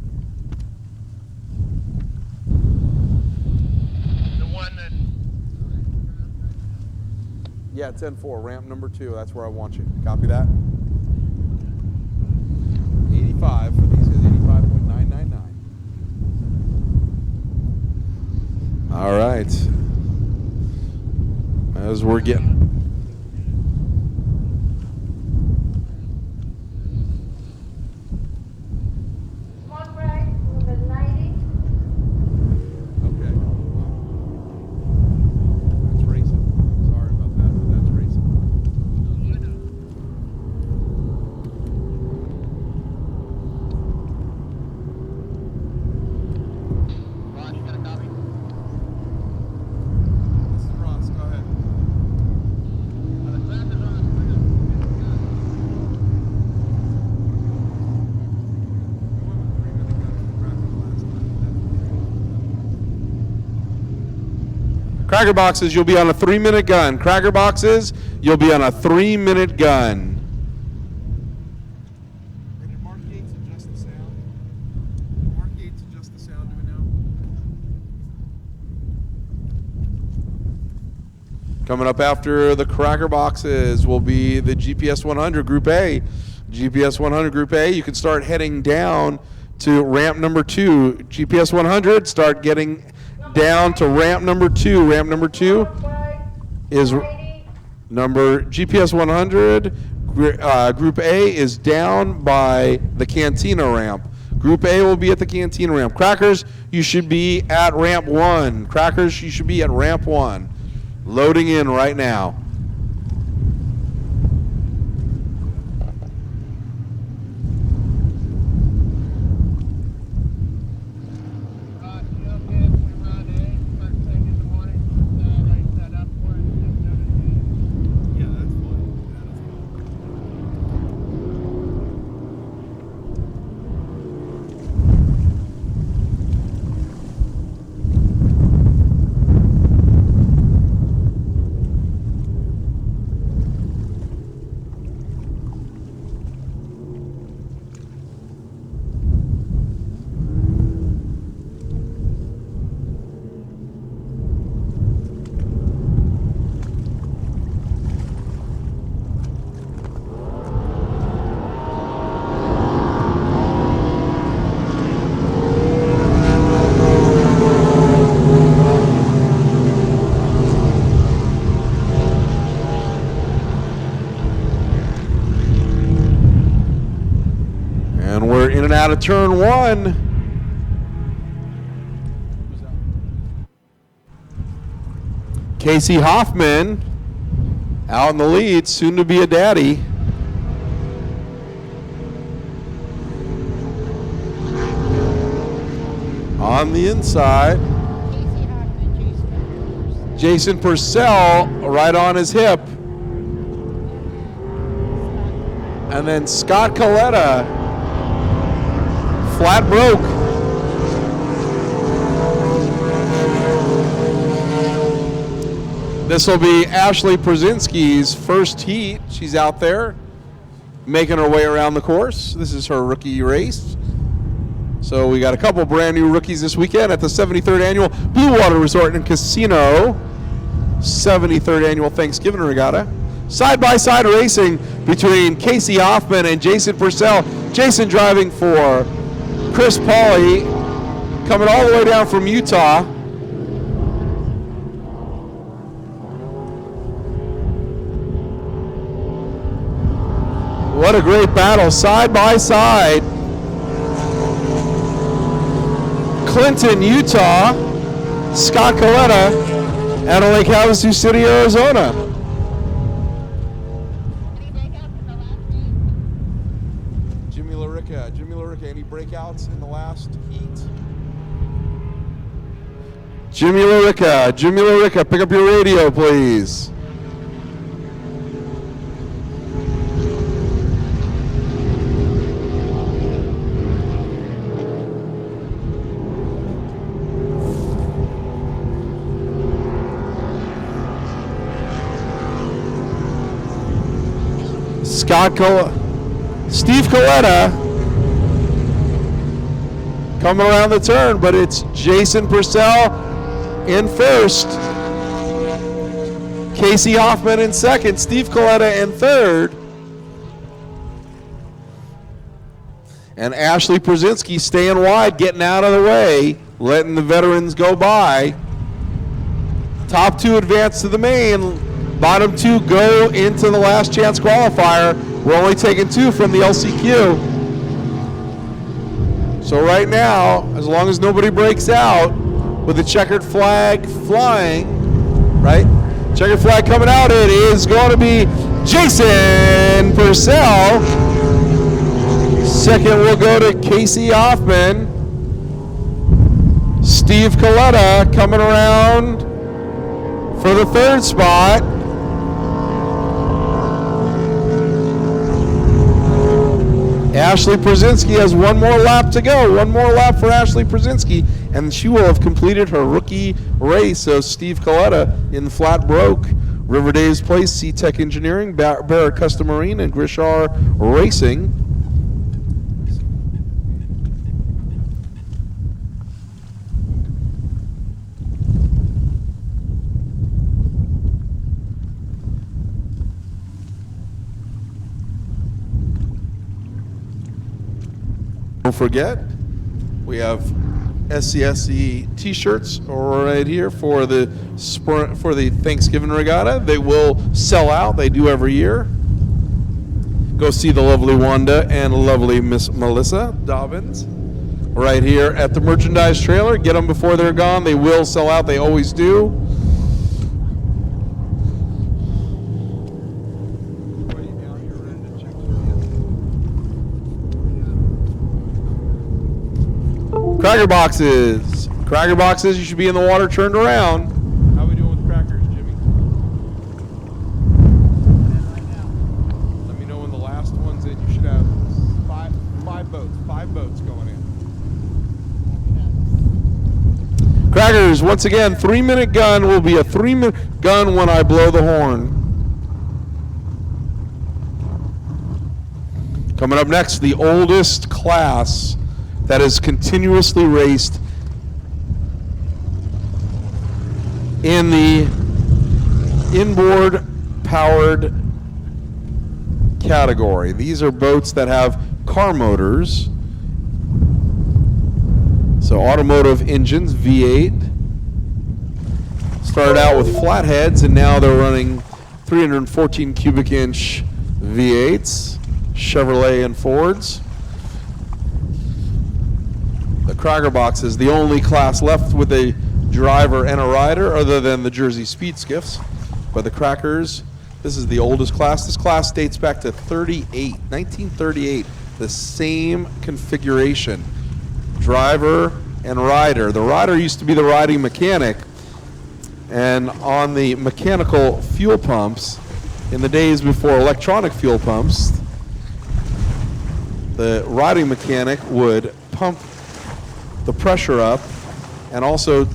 The one that. Yeah, 10-4, ramp number 2. That's where I want you. Copy that? 85 for these guys, 85.999. All right. As we're getting. Come on, Greg, number 90. Okay. That's racing. Sorry about that, but that's racing. Ross, you got a copy? This is Ross. Go ahead. The crackers on the Cracker boxes, you'll be on a 3-minute gun. Cracker boxes, you'll be on a 3-minute gun. And did Mark Gates adjust the sound? Mark Gates adjust the sound, do we know? Coming up after the cracker boxes will be the GPS 100 Group A. GPS 100 Group A, you can start heading down to ramp number 2. GPS 100, start getting down to ramp number 2. Ramp number 2 is number GPS 100. Group A is down by the Cantina ramp. Group A will be at the Cantina ramp. Crackers, you should be at ramp 1. Crackers, you should be at ramp 1. Loading in right now. Ross, you okay if we run in first thing in the morning? Right set up for it. Yeah, that's fine. out of turn one. Casey Hoffman out in the lead, soon to be a daddy. On the inside, Jason Purcell right on his hip. And then Scott Coletta, flat broke. This will be Ashley Przinski's first heat. She's out there making her way around the course. This is her rookie race. So we got a couple brand new rookies this weekend at the 73rd Annual Blue Water Resort and Casino 73rd Annual Thanksgiving Regatta. Side-by-side racing between Casey Hoffman and Jason Purcell. Jason driving for Chris Pauly, coming all the way down from Utah. What a great battle, side-by-side. Clinton, Utah, Scott Coletta out of Lake Havasu City, Arizona. Jimmy Larica, any breakouts in the last heat? Jimmy Larica, pick up your radio, please. Steve Coletta coming around the turn, but it's Jason Purcell in first. Casey Hoffman in second. Steve Coletta in third. And Ashley Przinski staying wide, getting out of the way, letting the veterans go by. Top two advance to the main. Bottom two go into the last chance qualifier. We're only taking two from the LCQ. So right now, as long as nobody breaks out, with the checkered flag flying, right? Checkered flag coming out, it is going to be Jason Purcell. Second will go to Casey Hoffman. Steve Coletta coming around for the third spot. Ashley Przinski has one more lap to go. One more lap for Ashley Przinski, and she will have completed her rookie race. So Steve Coletta in flat broke. River Days Place, C-Tech Engineering, Barrett Custom Marine, and Grishar Racing. Don't forget, we have SCSE T-shirts right here for the Thanksgiving Regatta. They will sell out. They do every year. Go see the lovely Wanda and lovely Miss Melissa Dobbins right here at the merchandise trailer. Get them before they're gone. They will sell out. They always do. Cracker boxes, you should be in the water turned around. How are we doing with crackers, Jimmy? Let me know when the last one's in. You should have five boats going in. Crackers, once again, 3-minute gun will be a 3-minute gun when I blow the horn. Coming up next, the oldest class that is continuously raced in the inboard powered category. These are boats that have car motors. So automotive engines, V8. Started out with flatheads and now they're running 314 cubic inch V8s, Chevrolet and Fords. Cracker Box is the only class left with a driver and a rider other than the Jersey Speed Skiffs. But the Crackers, this is the oldest class. This class dates back to 1938. The same configuration, driver and rider. The rider used to be the riding mechanic, and on the mechanical fuel pumps, in the days before electronic fuel pumps, the riding mechanic would pump the pressure up and also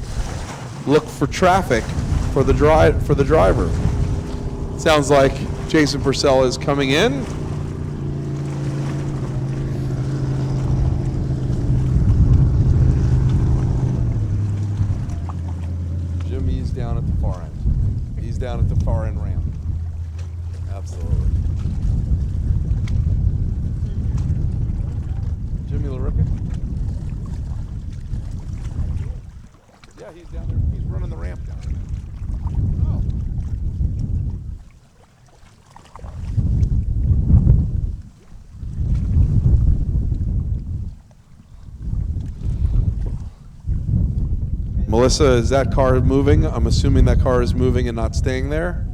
look for traffic for the driver. Sounds like Jason Purcell is coming in. Jimmy's down at the far end. He's down at the far end ramp. Absolutely. Jimmy LaRicka? Yeah, he's down there. He's running the ramp down there. Oh. Melissa, is that car moving? I'm assuming that car is moving and not staying there,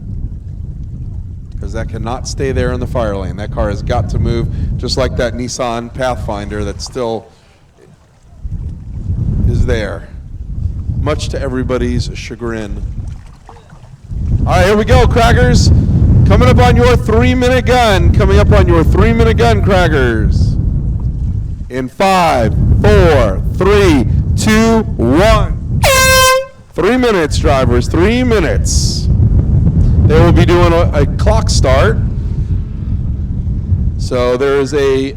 because that cannot stay there in the fire lane. That car has got to move, just like that Nissan Pathfinder that still is there, much to everybody's chagrin. All right, here we go, Crackers. Coming up on your 3-minute gun. Coming up on your 3-minute gun, Crackers. In 5, 4, 3, 2, 1. 3 minutes, drivers, 3 minutes. They will be doing a clock start. So there is a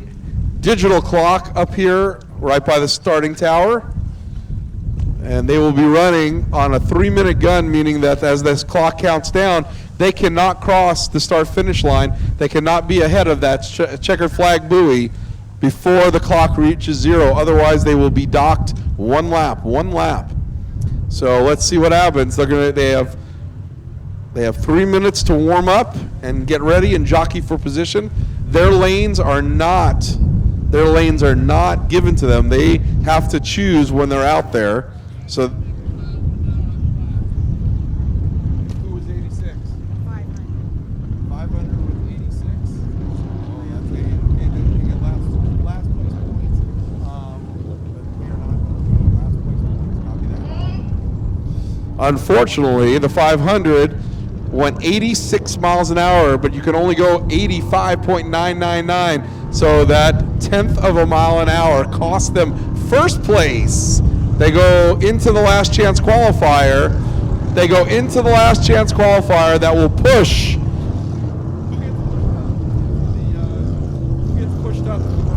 digital clock up here right by the starting tower. And they will be running on a 3-minute gun, meaning that as this clock counts down, they cannot cross the start-finish line. They cannot be ahead of that checkered flag buoy before the clock reaches 0. Otherwise, they will be docked one lap. So let's see what happens. They have 3 minutes to warm up and get ready and jockey for position. Their lanes are not given to them. They have to choose when they're out there. So who was 86? 500. 500 was 86. Oh yeah, okay. They get last place points. But we are not last place points. Copy that. Unfortunately, the 500 went 86 miles an hour, but you can only go 85.999. So that 1/10 of a mile an hour cost them first place. They go into the last chance qualifier. That will push